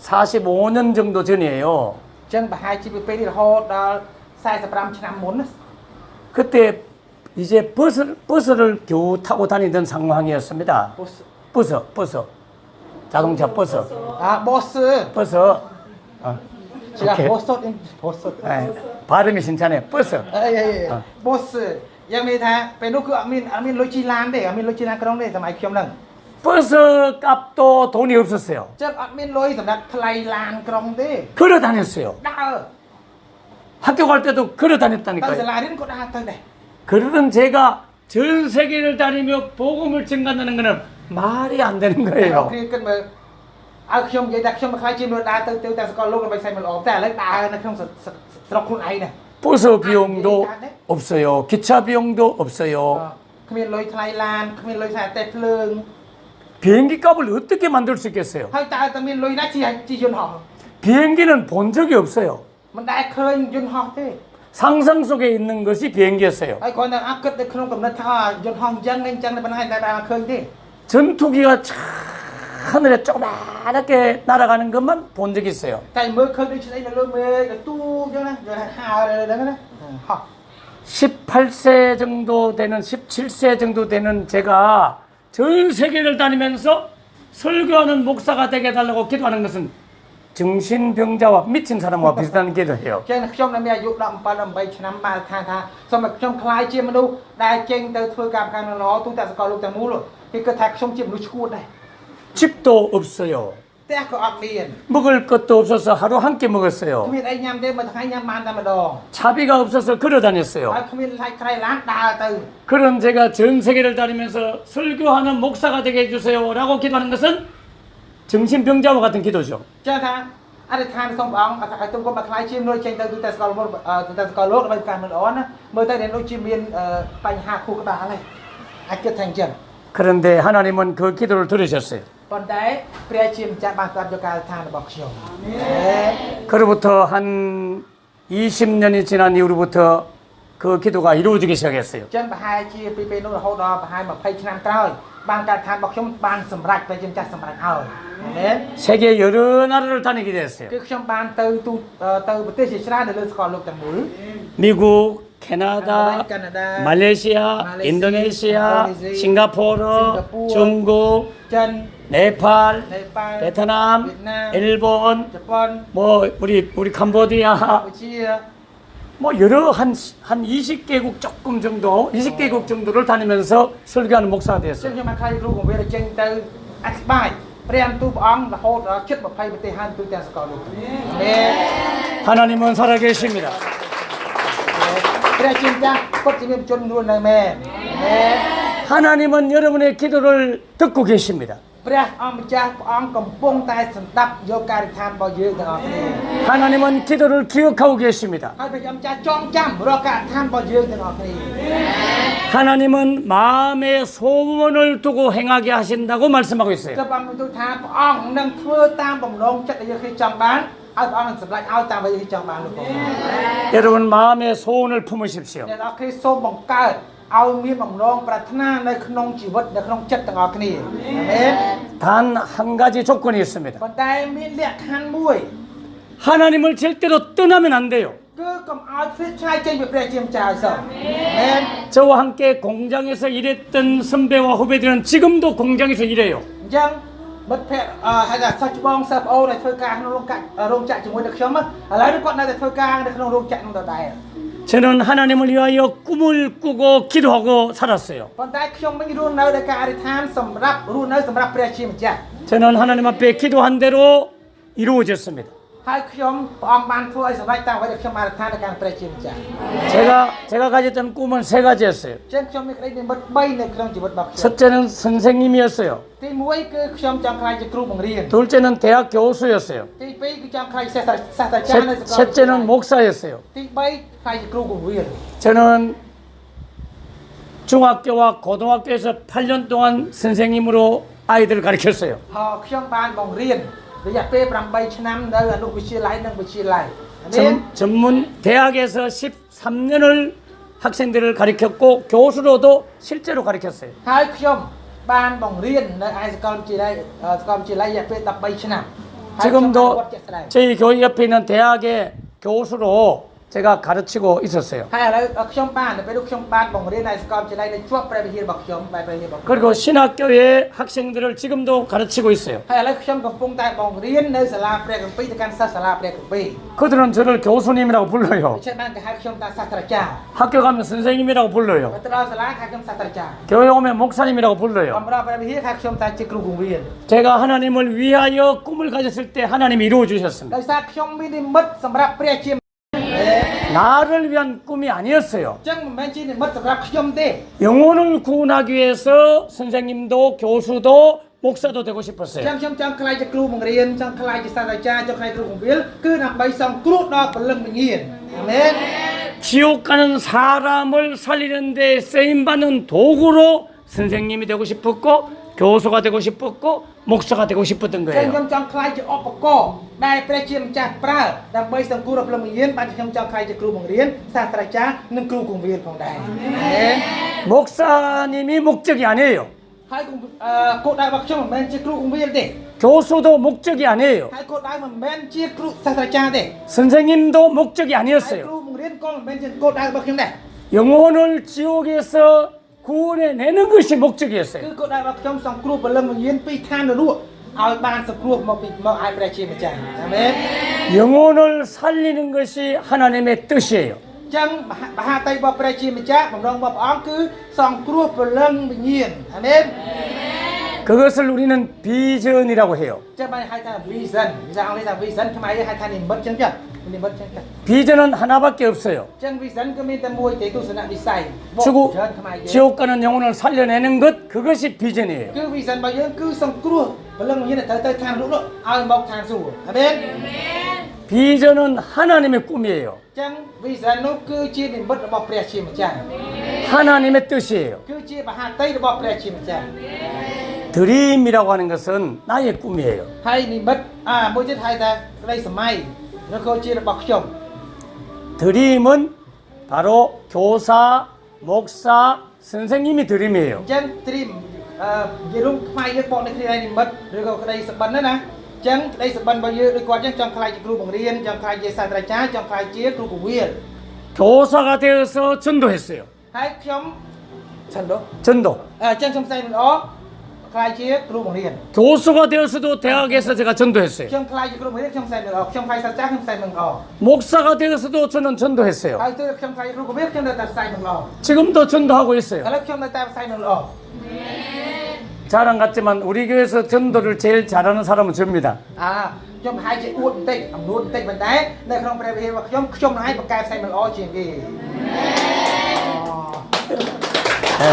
45년 정도 전이에요. អញ្ចឹងប្រហែលជាពីពេលនេះរហូតដល់45ឆ្នាំមុនណា 그때 이제 버스를 겨우 타고 다니던 상황이었습니다. បុស 버스. 자동차 버스. បូស 버스. 어, ជា 오케이. បូសតបូសត 예, 발음이 신차네요. 버스. បូសយ៉ាងនេះថាពេលនោះគឺអត់មានលុយជិះឡានទេអត់មានលុយជិះឡានក្រុងទេសម័យខ្ញុំហ្នឹង 버스 값도 돈이 없었어요. ចឹងអត់មានលុយសម្រាប់ថ្លៃឡានក្រុងទេ 걸어 다녔어요. ដើរ 학교 갈 때도 걸어 ទៅសា 다녔다니까요. លារៀនក៏ដើរទៅដែរ 그러던 제가 전 세계를 다니며 복음을 증가하는 거는 말이 안 되는 គ្រា 거예요. គិតមើលឲ្យខ្ញុំនិយាយថាខ្ញុំមកខ្លាចជាមនុស្សដើរទៅតែសកលលោកដើម្បីផ្សាយមិនល្អតែឥឡូវដើរនៅក្នុងស្រុកខ្លួនឯងណា 버스 비용도 없어요. 기차 비용도 없어요. គ្មានលុយថ្លៃឡានគ្មានលុយថ្លៃអតិថិភ្លើង 비행기 값을 어떻게 만들 수 있겠어요? ហើយតើតែមានលុយណាជិះយន្តហោះ 비행기는 본 적이 없어요. មិនដែលឃើញយន្តហោះទេ 상상 속에 있는 것이 비행기였어요. ហើយគ្រាន់តែអត់គិតនៅក្នុងកំណត់ថាយន្តហោះអញ្ចឹងតែប៉ុណ្ណឹងតែបានឃើញទេ 전투기가 차 하늘에 조그맣게 날아가는 것만 본 적이 있어요. តែមើលឃើញដូចស្អីនៅលើមេឃទៅទូអញ្ចឹងណាយកថាហើហ្នឹងណាហោះ 18세 정도 되는 17세 정도 되는 제가 전 세계를 다니면서 설교하는 목사가 되게 해달라고 기도하는 것은 정신병자와 미친 사람과 비슷한 기도예요. ចឹងខ្ញុំនៅមានអាយុ17 18ឆ្នាំបានថាសូមឲ្យខ្ញុំខ្លាយជាមនុស្សដែលចេញទៅធ្វើការប្រកាន់ល្អទូទាំងសកលលោកទាំងមូលគេគិតថាខ្ញុំជាមនុស្សឈួតដែរ 집도 없어요. ផ្ទះក៏អត់មាន 먹을 것도 없어서 하루 한 끼 먹었어요. គ្មានអីញ៉ាំទេមួយថ្ងៃញ៉ាំបានតែម្ដង 차비가 없어서 걸어 ហើយ 다녔어요. គ្មានថ្លៃក្រៃឡានដើរទៅ 그런 제가 전 세계를 다니면서 설교하는 목사가 되게 해주세요라고 기도하는 것은 정신병자와 같은 기도죠. ចឹងថាអធិដ្ឋានសូមព្រះអង្គឲ្យទុំគុំមកខ្លាយជាមនុស្សចេញទៅទូទាំងសកលលោកទូទាំងសកលលោកដើម្បីប្រកាន់មិនល្អណាមើលទៅអ្នកនោះជាមានបញ្ហាខួរក្បាលហើយ អាចគិតថាអញ្ចឹង 그런데 하나님은 그 기도를 들으셨어요. ប៉ុន្តែព្រះជាម្ចាស់បានស្ដាប់យកការអធិដ្ឋានរបស់ខ្ញុំ 그로부터 한 20년이 지난 이후로부터 그 기도가 이루어지기 시작했어요. អញ្ចឹងប្រហែលជាពីពេលនោះរហូតដល់ប្រហែល20ឆ្នាំក្រោយបានការអធិដ្ឋានរបស់ខ្ញុំបានសម្រេចព្រះជាម្ចាស់សម្រេចហើយមែន 세계 여러 나라를 다니게 됐어요. គឺខ្ញុំបានទៅប្រទេសជាច្រើននៅលើសកលលោកទាំងមូល 미국, 캐나다, 캐나다, 말레이시아, 말레이시아, 인도네시아, 인도네시아, 싱가포르, 싱가포르, 중국, ចិន 네팔, នេប៉ាល់ 베트남, 베트남, 일본, ជប៉ុន 뭐 우리 캄보디아, កម្ពុជា 뭐 여러 한 20개국 조금 정도, 20개국 정도를 다니면서 설교하는 목사가 ចឹង 되었어요. ខ្ញុំបានខ្លាចគ្រូបង្រៀនចេញទៅអធិប្បាយព្រះបន្ទូលព្រះអង្គរហូតដល់ជិត20ប្រទេសហើយទូទាំងសកលលោកមែន 하나님은 살아계십니다. ព្រះជាម្ចាស់ពិតជាមានជននួននៅមែនមែន 하나님은 여러분의 기도를 듣고 계십니다. ព្រះអង្គម្ចាស់ព្រះអង្គកំពុងតែសម្ដាប់យកការអធិដ្ឋានរបស់យើងទាំងអស់គ្នា 하나님은 기도를 기억하고 계십니다. ហើយព្រះជាម្ចាស់ចងចាំរាល់ការអធិដ្ឋានរបស់យើងទាំងអស់គ្នា 하나님은 마음의 소원을 두고 행하게 하신다고 말씀하고 있어요. ក៏បានបន្ទូលថាព្រះអង្គនឹងធ្វើតាមបំណងចិត្តដែលយើងគេចង់បានហើយព្រះអង្គនឹងសម្រេចឲ្យតាមដែលយើងចង់បានលោកបង 여러분 마음의 소원을 품으십시오. អ្នកនរគ្នាសូមបង្កើតឲ្យមានបំណងប្រាថ្នានៅក្នុងជីវិតនៅក្នុងចិត្តទាំងអស់គ្នាមែន 단 한 가지 조건이 있습니다. ប៉ុន្តែមានលក្ខខណ្ឌមួយ 하나님을 절대로 떠나면 안 돼요. គឺកុំឲ្យភ្លេចឆ្ងាយចេញពីព្រះជាម្ចាស់ឲ្យសោះមែន 저와 함께 공장에서 일했던 선배와 후배들은 지금도 공장에서 일해요. អញ្ចឹងមិត្តភក្តិហៅថាសិស្សច្បងសិស្សប្អូនដែលធ្វើការក្នុងរោងចក្រជាមួយនឹងខ្ញុំឥឡូវនេះគាត់នៅតែធ្វើការនៅក្នុងរោងចក្រនោះដដែល 저는 하나님을 위하여 꿈을 꾸고 기도하고 살았어요. ប៉ុន្តែខ្ញុំមិនរស់នៅដោយការអធិដ្ឋានសម្រាប់រស់នៅសម្រាប់ព្រះជាម្ចាស់ 저는 하나님 앞에 기도한 대로 이루어졌습니다. ហើយខ្ញុំព្រះអង្គបានធ្វើឲ្យសម្រេចតាមអ្វីដែលខ្ញុំបានអធិដ្ឋានទៅកាន់ព្រះជាម្ចាស់ 제가 가졌던 꿈은 세 가지였어요. អញ្ចឹងខ្ញុំមានក្តីនិមិត្ត3នៅក្នុងជីវិតរបស់ខ្ញុំ 첫째는 선생님이었어요. ទី1គឺខ្ញុំចង់ខ្លាចជាគ្រូបង្រៀន 둘째는 대학 교수였어요. ទី2គឺចង់ខ្លាចសាស្ត្រាចារ្យនៅសាកល 셋째는 목사였어요. ទី3ខ្លាចជាគ្រូបង្រៀន 저는 중학교와 고등학교에서 8년 동안 선생님으로 아이들을 가르쳤어요. ហើយខ្ញុំបានបង្រៀនរយៈពេល8ឆ្នាំនៅអនុវិទ្យាល័យនិងវិទ្យាល័យអានេះ 전문 대학에서 13년을 학생들을 가르쳤고 교수로도 실제로 가르쳤어요. ហើយខ្ញុំបានបង្រៀននៅឯសាកលវិទ្យាល័យរយៈពេល13ឆ្នាំហើយខ្ញុំបានវត្តជាក់ស្ដែង 지금도 저희 교회 옆에 있는 대학의 교수로 제가 가르치고 있었어요. ហើយឥឡូវខ្ញុំបាននៅពេលនោះខ្ញុំបានបង្រៀននៅសាកលវិទ្យាល័យនៅជាប់ព្រះវិហាររបស់ខ្ញុំបែបព្រះវិហាររបស់ខ្ញុំ 그리고 신학교의 학생들을 지금도 가르치고 있어요. ហើយឥឡូវខ្ញុំកំពុងតែបង្រៀននៅសាលាព្រះគម្ពីរទៅកាន់សិស្សសាលាព្រះគម្ពីរ 그들은 저를 교수님이라고 불러요. ដូច្នេះបានគេហៅខ្ញុំថាសាស្ត្រាចារ្យ 학교 가면 선생님이라고 បើ 불러요. ទៅដល់សាលាហៅខ្ញុំសាស្ត្រាចារ្យ 교회 오면 목사님이라고 អំ 불러요. រព្រះវិហារហៅខ្ញុំថាជាគ្រូគង្វាល 제가 하나님을 위하여 꿈을 가졌을 때 하나님이 이루어 주셨습니다. ដោយសារខ្ញុំមាននិមិត្តសម្រាប់ព្រះជា 나를 위한 꿈이 아니었어요. អញ្ចឹងមិនមែនជានិមិត្តសម្រាប់ខ្ញុំទេ 영혼을 구원하기 위해서 선생님도 교수도 목사도 되고 អញ្ចឹង 싶었어요. ខ្ញុំចង់ខ្លាចជាគ្រូបង្រៀនចង់ខ្លាចជាសាស្ត្រាចារ្យចង់ខ្លាចគ្រូគង្វាលគឺដើម្បីសង្គ្រោះដល់ព្រលឹងវិញ្ញាណអាមែន 지옥 가는 사람을 살리는 데 쓰임 받는 도구로 선생님이 되고 싶었고 교수가 되고 싶었고 목사가 되고 싶었던 អញ្ចឹង 거예요. ខ្ញុំចង់ខ្លាចជាឧបករណ៍ដែលព្រះជាម្ចាស់ប្រើដើម្បីសង្គ្រោះដល់ព្រលឹងវិញ្ញាណបានខ្ញុំចង់ខ្លាចជាគ្រូបង្រៀនសាស្ត្រាចារ្យនិងគ្រូគង្វាលផងដែរអាមែន 목사님이 목적이 아니에요. ហើយគោលដៅរបស់ខ្ញុំមិនមែនជាគ្រូគង្វាលទេ 교수도 목적이 아니에요. ហើយគោលដៅមិនមែនជាគ្រូសាស្ត្រាចារ្យទេ 선생님도 목적이 ហើយ 아니었어요. គ្រូបង្រៀនក៏មិនមែនជាគោលដៅរបស់ខ្ញុំដែរ 영혼을 지옥에서 구원해내는 것이 គឺ 목적이었어요. គោលដៅរបស់ខ្ញុំសង្គ្រោះព្រលឹងវិញ្ញាណពីឋាននរកឲ្យបានសង្គ្រោះមកឲ្យព្រះជាម្ចាស់អាមែន 영혼을 살리는 것이 하나님의 뜻이에요. អញ្ចឹងមហាតីរបស់ព្រះជាម្ចាស់បំរុងរបស់ព្រះអង្គគឺសង្គ្រោះព្រលឹងវិញ្ញាណអាមែន 그것을 우리는 비전이라고 해요. អញ្ចឹងបានហៅថា vision ភាសាអង់គ្លេសថា vision ខ្មែរយើងហៅថានិមិត្តអញ្ចឹងចានិមិត្តអញ្ចឹងចា 비전은 하나밖에 없어요. អញ្ចឹង vision គឺមានតែមួយទេទស្សនវិស័យ 지구 ច្រើនខ្មែរយើង 지옥 가는 영혼을 살려내는 것 그것이 비전이에요. គឺ vision របស់យើងគឺសង្គ្រោះព្រលឹងវិញ្ញាណទៅឋាននរកឲ្យមកឋានសួគ៌អាមែន 비전은 하나님의 꿈이에요. អញ្ចឹង vision នោះគឺជានិមិត្តរបស់ព្រះជាម្ចាស់ 하나님의 뜻이에요. គឺជាមហាតីរបស់ព្រះជាម្ចាស់ 드림이라고 하는 것은 나의 꿈이에요. ហើយនិមិត្តមួយទៀតហៅថាក្តីសម័យឬក៏ជារបស់ខ្ញុំ 드림은 바로 교사, 목사, 선생님이 អ 드림이에요. ញ្ចឹង dream និយាយរួមខ្មែរយើងបកនៅគ្នានិមិត្តឬក៏ក្តីសបិនណាអញ្ចឹងក្តីសបិនរបស់យើងដូចគាត់អញ្ចឹងចង់ខ្លាចជាគ្រូបង្រៀនចង់ខ្លាចជាសាស្ត្រាចារ្យចង់ខ្លាចជាគ្រូពវិល 교사가 되어서 전도했어요. ហើយខ្ញុំសិនដូ 전도. អញ្ចឹងខ្ញុំផ្សាយមិនល្អខ្លាចជាគ្រូបង្រៀន 교수가 되어서도 대학에서 제가 전도했어요. ខ្ញុំខ្លាចជាគ្រូបង្រៀនខ្ញុំផ្សាយមិនល្អខ្ញុំខ្លាចសាស្ត្រាចារ្យខ្ញុំផ្សាយមិនល្អ 목사가 되어서도 저는 전도했어요. ហើយទៅខ្ញុំខ្លាចគ្រូពវិលខ្ញុំនៅតែផ្សាយមិនល្អ 지금도 전도하고 있어요. ឥឡូវខ្ញុំនៅតែផ្សាយមិនល្អ 자랑 같지만 우리 교회에서 전도를 제일 잘하는 사람은 저입니다. ខ្ញុំប្រហែលជាអួតបន្តិចអំនួតបន្តិចប៉ុន្តែនៅក្នុងព្រះវិហាររបស់ខ្ញុំនឹងឲ្យបង្កើតផ្សាយមិនល្អជាងគេ 네.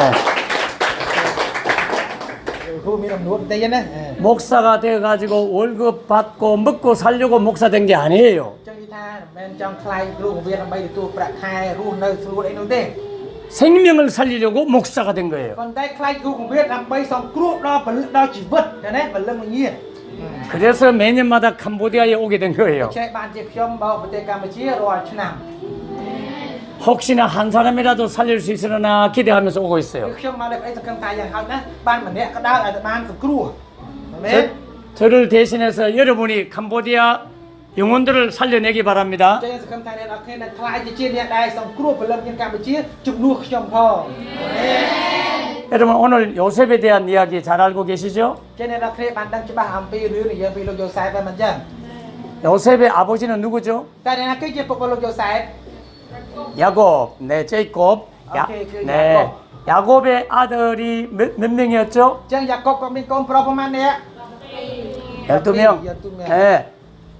គ្រូមានអំនួតបន្តិចណា 목사가 되어가지고 월급 받고 먹고 살려고 목사 된 게 아니에요. ចឹងនិយាយថាមិនមែនចង់ខ្លាយគ្រូពវិលដើម្បីទទួលប្រាក់ខែរស់នៅស្រួលអីនោះទេ 생명을 살리려고 목사가 된 거예요. ប៉ុន្តែខ្លាយគ្រូពវិលដើម្បីសង្គ្រោះដល់ពលិដល់ជីវិតណាពលិវិញ្ញាណ 그래서 매년마다 캄보디아에 오게 된 거예요. ចេះបានជាខ្ញុំមកប្រទេសកម្ពុជារាល់ឆ្នាំ 혹시나 한 사람이라도 살릴 수 있으려나 기대하면서 오고 គឺ 있어요. ខ្ញុំមកលើកអីសង្ឃឹមថាយ៉ាងហោចណាស់បានម្នាក់ក៏ដោយឲ្យតែបានសង្គ្រោះមែន 저를 대신해서 여러분이 캄보디아 영혼들을 살려내기 바랍니다. ចឹងសង្ឃឹមថាអ្នកនរគ្នានឹងខ្លាយជាអ្នកដែលសង្គ្រោះពលិវិញ្ញាណកម្ពុជាជំនួសខ្ញុំផង 여러분 오늘 요셉에 대한 이야기 잘 알고 계시죠? ចឹងអ្នកនរគ្នាបានដឹងច្បាស់អំពីរឿងនិយាយពីលោកយូសែបហ្នឹងមិនចឹង 요셉의 아버지는 누구죠? តែអ្នកណាគឺជាពុករបស់លោកយូសែប 야곱, 네, 제이콥. 오케이, 그 네, 야곱의 아들이 몇 명이었죠? ចឹងយ៉ាកុបក៏មានកូនប្រុសប្រហែលអ្នក 12명. 12명. 네,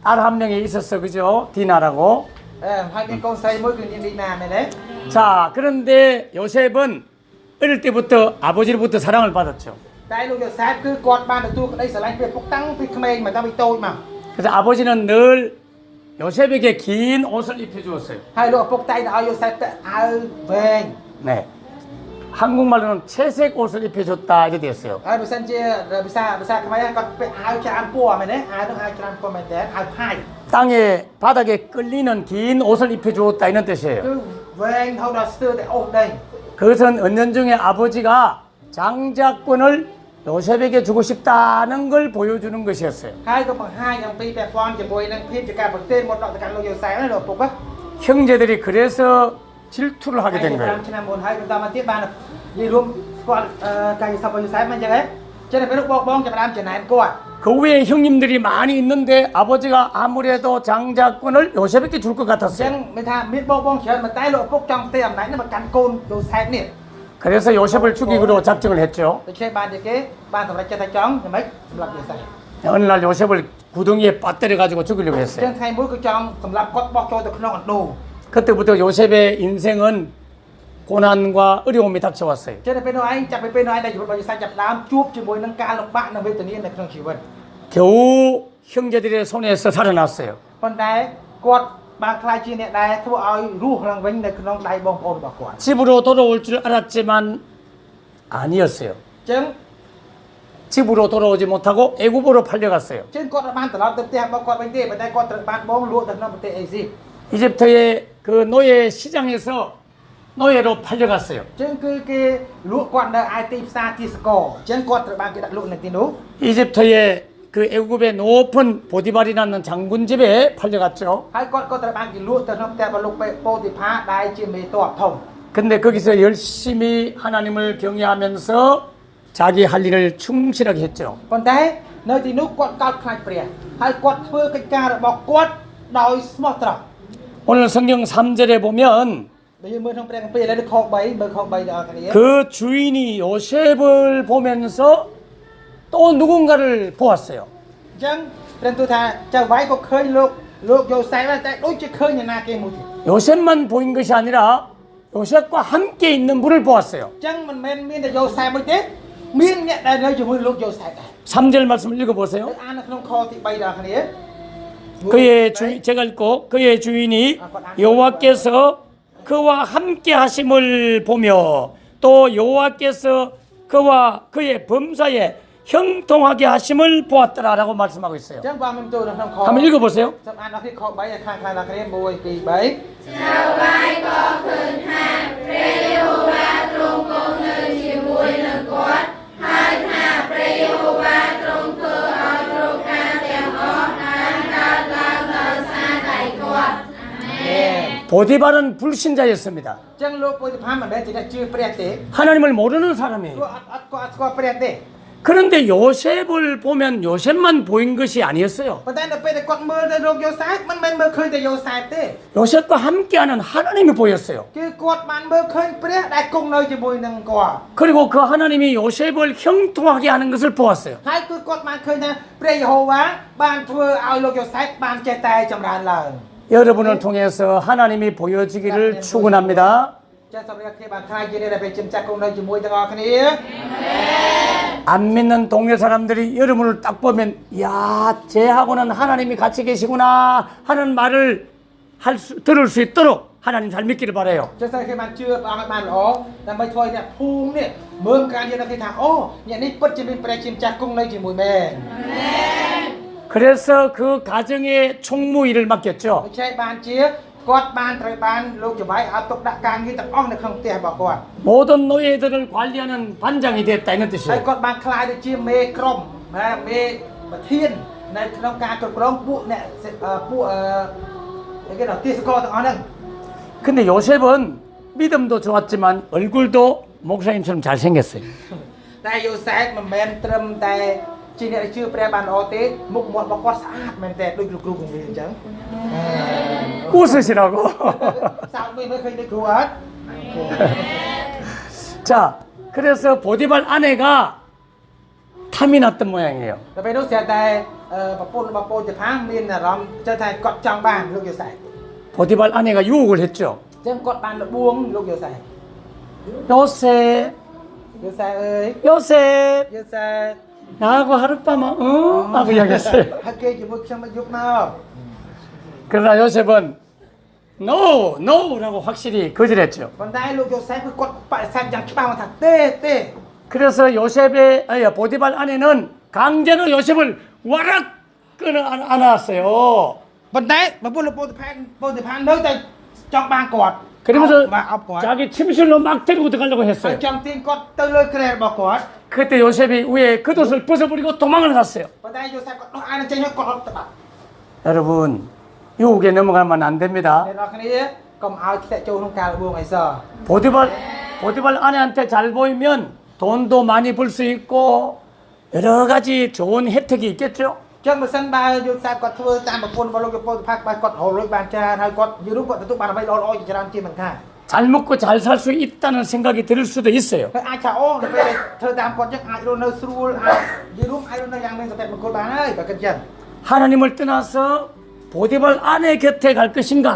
딸 한 명이 있었어, 그죠? 디나라고. ហើយមានកូនស្រីមួយគឺនាងឌីណាមែនទេ 자, 그런데 요셉은 어릴 때부터 아버지로부터 사랑을 받았죠. តែលោកយូសែបគឺគាត់បានទទួលក្តីស្រឡាញ់ពីពុកតាំងពីក្មេងមកតាំងពីតូចមក 그래서 아버지는 늘 요셉에게 긴 옷을 입혀주었어요. ហើយលោកឪពុកតែងតែឲ្យយូសែបពាក់អាវវែង 네. 한국말로는 채색 옷을 입혀줬다 이렇게 됐어요. ហើយបើសិនជាភាសាខ្មែរគាត់ពាក់អាវច្រើនពណ៌មែនទេអាវនឹងអាវច្រើនពណ៌មែនទេអាវផាយ 땅에 바닥에 끌리는 긴 옷을 입혀주었다 이런 뜻이에요. គឺវែងរហូតដល់ស្ទើរតែអូសដី 그것은 은연중에 아버지가 장자권을 요셉에게 주고 싶다는 걸 보여주는 것이었어요. ហើយក៏បង្ហាញអំពីពាក់ព័ន្ធជាមួយនឹងភាពជាការប្រទេសមកដល់ទៅកាន់លោកយូសែបហើយលោកឪពុក 형제들이 그래서 질투를 하게 된 5 거예요. ឆ្នាំមុនហើយបន្តមកទៀតបាននិយាយរួមគាត់កាយសពយូសែបមិនចឹងហ៎ចឹងតែពេលលោកបងចាប់ផ្ដើមចំណែនគាត់ 그 외에 형님들이 많이 있는데 아버지가 아무래도 장자권을 요셉에게 줄 것 អញ្ចឹង 같았어요. មានថាមានបងច្រើនប៉ុន្តែលោកឪពុកចង់ផ្ទេរអំណាចនេះមកកាន់កូនយូសែបនេះ 그래서 요셉을 죽이기로 작정을 했죠. ដូច្នេះបានជាគេបានសម្រេចចិត្តថាចង់យ៉ាងម៉េចសម្រាប់យូសែប 어느 날 요셉을 구덩이에 빠뜨려 가지고 죽이려고 អញ្ចឹ 했어요. ងថ្ងៃមួយគឺចង់សម្រាប់គាត់បោះចូលទៅក្នុងអណ្ដូង 그때부터 요셉의 인생은 고난과 어려움이 닥쳐왔어요. ចឹងតែពេលនោះឯងចាប់ពីពេលនោះឯងដែលជីវិតរបស់យូសែបចាប់ផ្ដើមជួបជាមួយនឹងការលំបាកនិងវេទនានៅក្នុងជីវិត 겨우 형제들의 손에서 살아났어요. ប៉ុន្តែគាត់បានខ្លាចជាអ្នកដែលធ្វើឲ្យរស់ឡើងវិញនៅក្នុងដៃបងប្អូនរបស់គាត់ 집으로 돌아올 줄 알았지만 아니었어요. អញ្ចឹង 집으로 돌아오지 못하고 애굽으로 팔려갔어요. ចឹងគាត់បានត្រឡប់ទៅផ្ទះរបស់គាត់វិញទេប៉ុន្តែគាត់ត្រូវបានបងលក់ទៅក្នុងប្រទេសអេស៊ីប 이집트의 그 노예 시장에서 노예로 팔려갔어요. អញ្ចឹងគឺគេលក់គាត់នៅឯទីផ្សារទីសកលអញ្ចឹងគាត់ត្រូវបានគេដាក់លក់នៅទីនោះ 이집트의 그 애굽의 높은 보디발이라는 장군 집에 팔려갔죠. ហើយគាត់ក៏ត្រូវបានគេលក់ទៅក្នុងផ្ទះរបស់លោកប៉ូទីផាដែលជាមេតបធំ 근데 거기서 열심히 하나님을 경외하면서 자기 할 일을 충실하게 했죠. ប៉ុន្តែនៅទីនោះគាត់កោតខ្លាចព្រះហើយគាត់ធ្វើកិច្ចការរបស់គាត់ដោយស្មោះត្រង់ 오늘 성경 3절에 보면 បើយើងមើលក្នុងព្រះគម្ពីរឥឡូវខ3មើលខ3ដល់គ្នា 그 주인이 요셉을 보면서 또 누군가를 보았어요. អញ្ចឹងព្រះទូថាចៅវាយក៏ឃើញលោកយូសែបតែដូចជាឃើញអ្នកណាគេមួយទៀត 요셉만 보인 것이 아니라 요셉과 함께 있는 분을 보았어요. អញ្ចឹងមិនមែនមានតែយូសែបមួយទេមានអ្នកដែលនៅជាមួយលោកយូសែបដែរ 3절 말씀을 읽어보세요. ទៅអាននៅក្នុងខទី3ដល់គ្នា 그의 주인, 제가 읽고 그의 주인이 여호와께서 그와 함께 하심을 보며 또 여호와께서 그와 그의 범사에 형통하게 하심을 보았더라라고 말씀하고 있어요. ចឹងបងខ្ញុំចូលនៅក្នុងខ 한번 읽어보세요. ចាំអានដល់នេះខ3ឲ្យខាងដល់គ្នា1 2 3 보디발은 불신자였습니다. ចឹងលោកពុទ្ធិផានមិនមែនជាអ្នកជឿព្រះទេ 하나님을 모르는 사람이에요. គាត់អត់ស្គាល់ព្រះទេ 그런데 요셉을 보면 요셉만 보인 것이 아니었어요. ប៉ុន្តែនៅពេលដែលគាត់មើលទៅរកយូសែបមិនមែនមើលឃើញតែយូសែបទេ 요셉과 함께하는 하나님이 보였어요. គឺគាត់បានមើលឃើញព្រះដែលគង់នៅជាមួយនឹងគាត់ 그리고 그 하나님이 요셉을 형통하게 하는 것을 보았어요. ហើយគឺគាត់បានឃើញថាព្រះយេហូវ៉ាបានធ្វើឲ្យលោកយូសែបបានចេះតែចម្រើនឡើង 여러분을 통해서 하나님이 보여지기를 축원합니다. ចាសូមអ្នកគ្នាបានថ្លៃជាអ្នកដែលព្រះជាម្ចាស់គង់នៅជាមួយទាំងអស់គ្នា 안 믿는 동네 사람들이 여러분을 딱 보면 야 쟤하고는 하나님이 같이 계시구나 하는 말을 들을 수 있도록 하나님 잘 믿기를 바라요. ចឹងសូមគេបានជឿព្រះអង្គឲ្យបានល្អដើម្បីធ្វើឲ្យអ្នកភូមិនេះមើលការយើងគេថាអូអ្នកនេះពិតជាមានព្រះជាម្ចាស់គង់នៅជាមួយមែន 그래서 그 가정의 총무일을 맡겼죠. ដូច្នេះបានជាគាត់បានត្រូវបានលោកចវាយឲ្យទុកដាក់ការងារទាំងអស់នៅក្នុងផ្ទះរបស់គាត់ 모든 노예들을 관리하는 반장이 됐다 이런 ហើយ 뜻이에요. គាត់បានខ្លាយទៅជាមេក្រុមមេប្រធាននៅក្នុងការគ្រប់គ្រងពួកអ្នកពួកគេថាទាសករទាំងអស់ហ្នឹង 근데 요셉은 믿음도 좋았지만 얼굴도 목사님처럼 잘생겼어요. តែយូសែបមិនមែនត្រឹមតែជាអ្នកដែលជឿព្រះបានល្អទេមុខមាត់របស់គាត់ស្អាតមែនតើដូចលោកគ្រូបង្រៀនអញ្ចឹង 웃으시라고. សើចមើលឃើញដូចគ្រូអត់ 자, 그래서 보디발 아내가 탐이 났던 모양이에요. ដល់ពេលនោះស្រាប់តែប្រពន្ធរបស់ពូតិផាំងមានអារម្មណ៍ចេះថាគាត់ចង់បានលោកយូសែប 보디발 아내가 유혹을 했죠. អញ្ចឹងគាត់បានលបួងលោកយូសែប 요셉, យូសែបអើយ 요셉, យូសែប 나하고 하룻밤 응? 하고 이야기했어요. ហើយគេជាមួយខ្ញុំមកយប់មក 그러나 요셉은 no, no라고 확실히 거절했죠. ប៉ុន្តែលោកយូសែបគឺគាត់បដិសេធយ៉ាងច្បាស់មកថាទេ 그래서 보디발 아내는 강제로 요셉을 와락 끌어 안았어요. ប៉ុន្តែប្រពន្ធលោកពូតិផាំងនៅតែចង់បានគាត់ 그러면서 មកអបគាត់ 자기 침실로 막 데리고 들어가려고 ហើយ 했어요. ចង់ទាញគាត់ទៅលើក្រែរបស់គាត់ 그때 요셉이 위에 겉옷을 벗어버리고 도망을 갔어요. ប៉ុន្តែយូសែបគាត់ដោះអានចេញហើយគាត់រត់ទៅបាត់ 여러분, 유혹에 넘어가면 안 됩니다. អ្នកនរគ្នាកុំឲ្យធ្លាក់ចូលក្នុងការលបួងអីសោះ 보디발 아내한테 잘 보이면 돈도 많이 벌 수 있고 여러 가지 좋은 혜택이 있겠죠. ចឹងបើសិនបើយូសែបគាត់ធ្វើតាមប្រពន្ធរបស់លោកយូពូតិផាំងគាត់រលួយបានច្រើនហើយគាត់យូរគាត់ទទួលបានអ្វីល្អៗជាច្រើនជាមិនខាន 잘 먹고 잘 살 수 있다는 생각이 들 수도 있어요. ហើយអាចថាអូដល់ពេលធ្វើតាមគាត់ចឹងអាចរស់នៅស្រួលអាចយូរអាចរស់នៅយ៉ាងមានសុភមង្គលបានហើយបើគិតចឹង 하나님을 떠나서 보디발 아내 곁에 갈 것인가,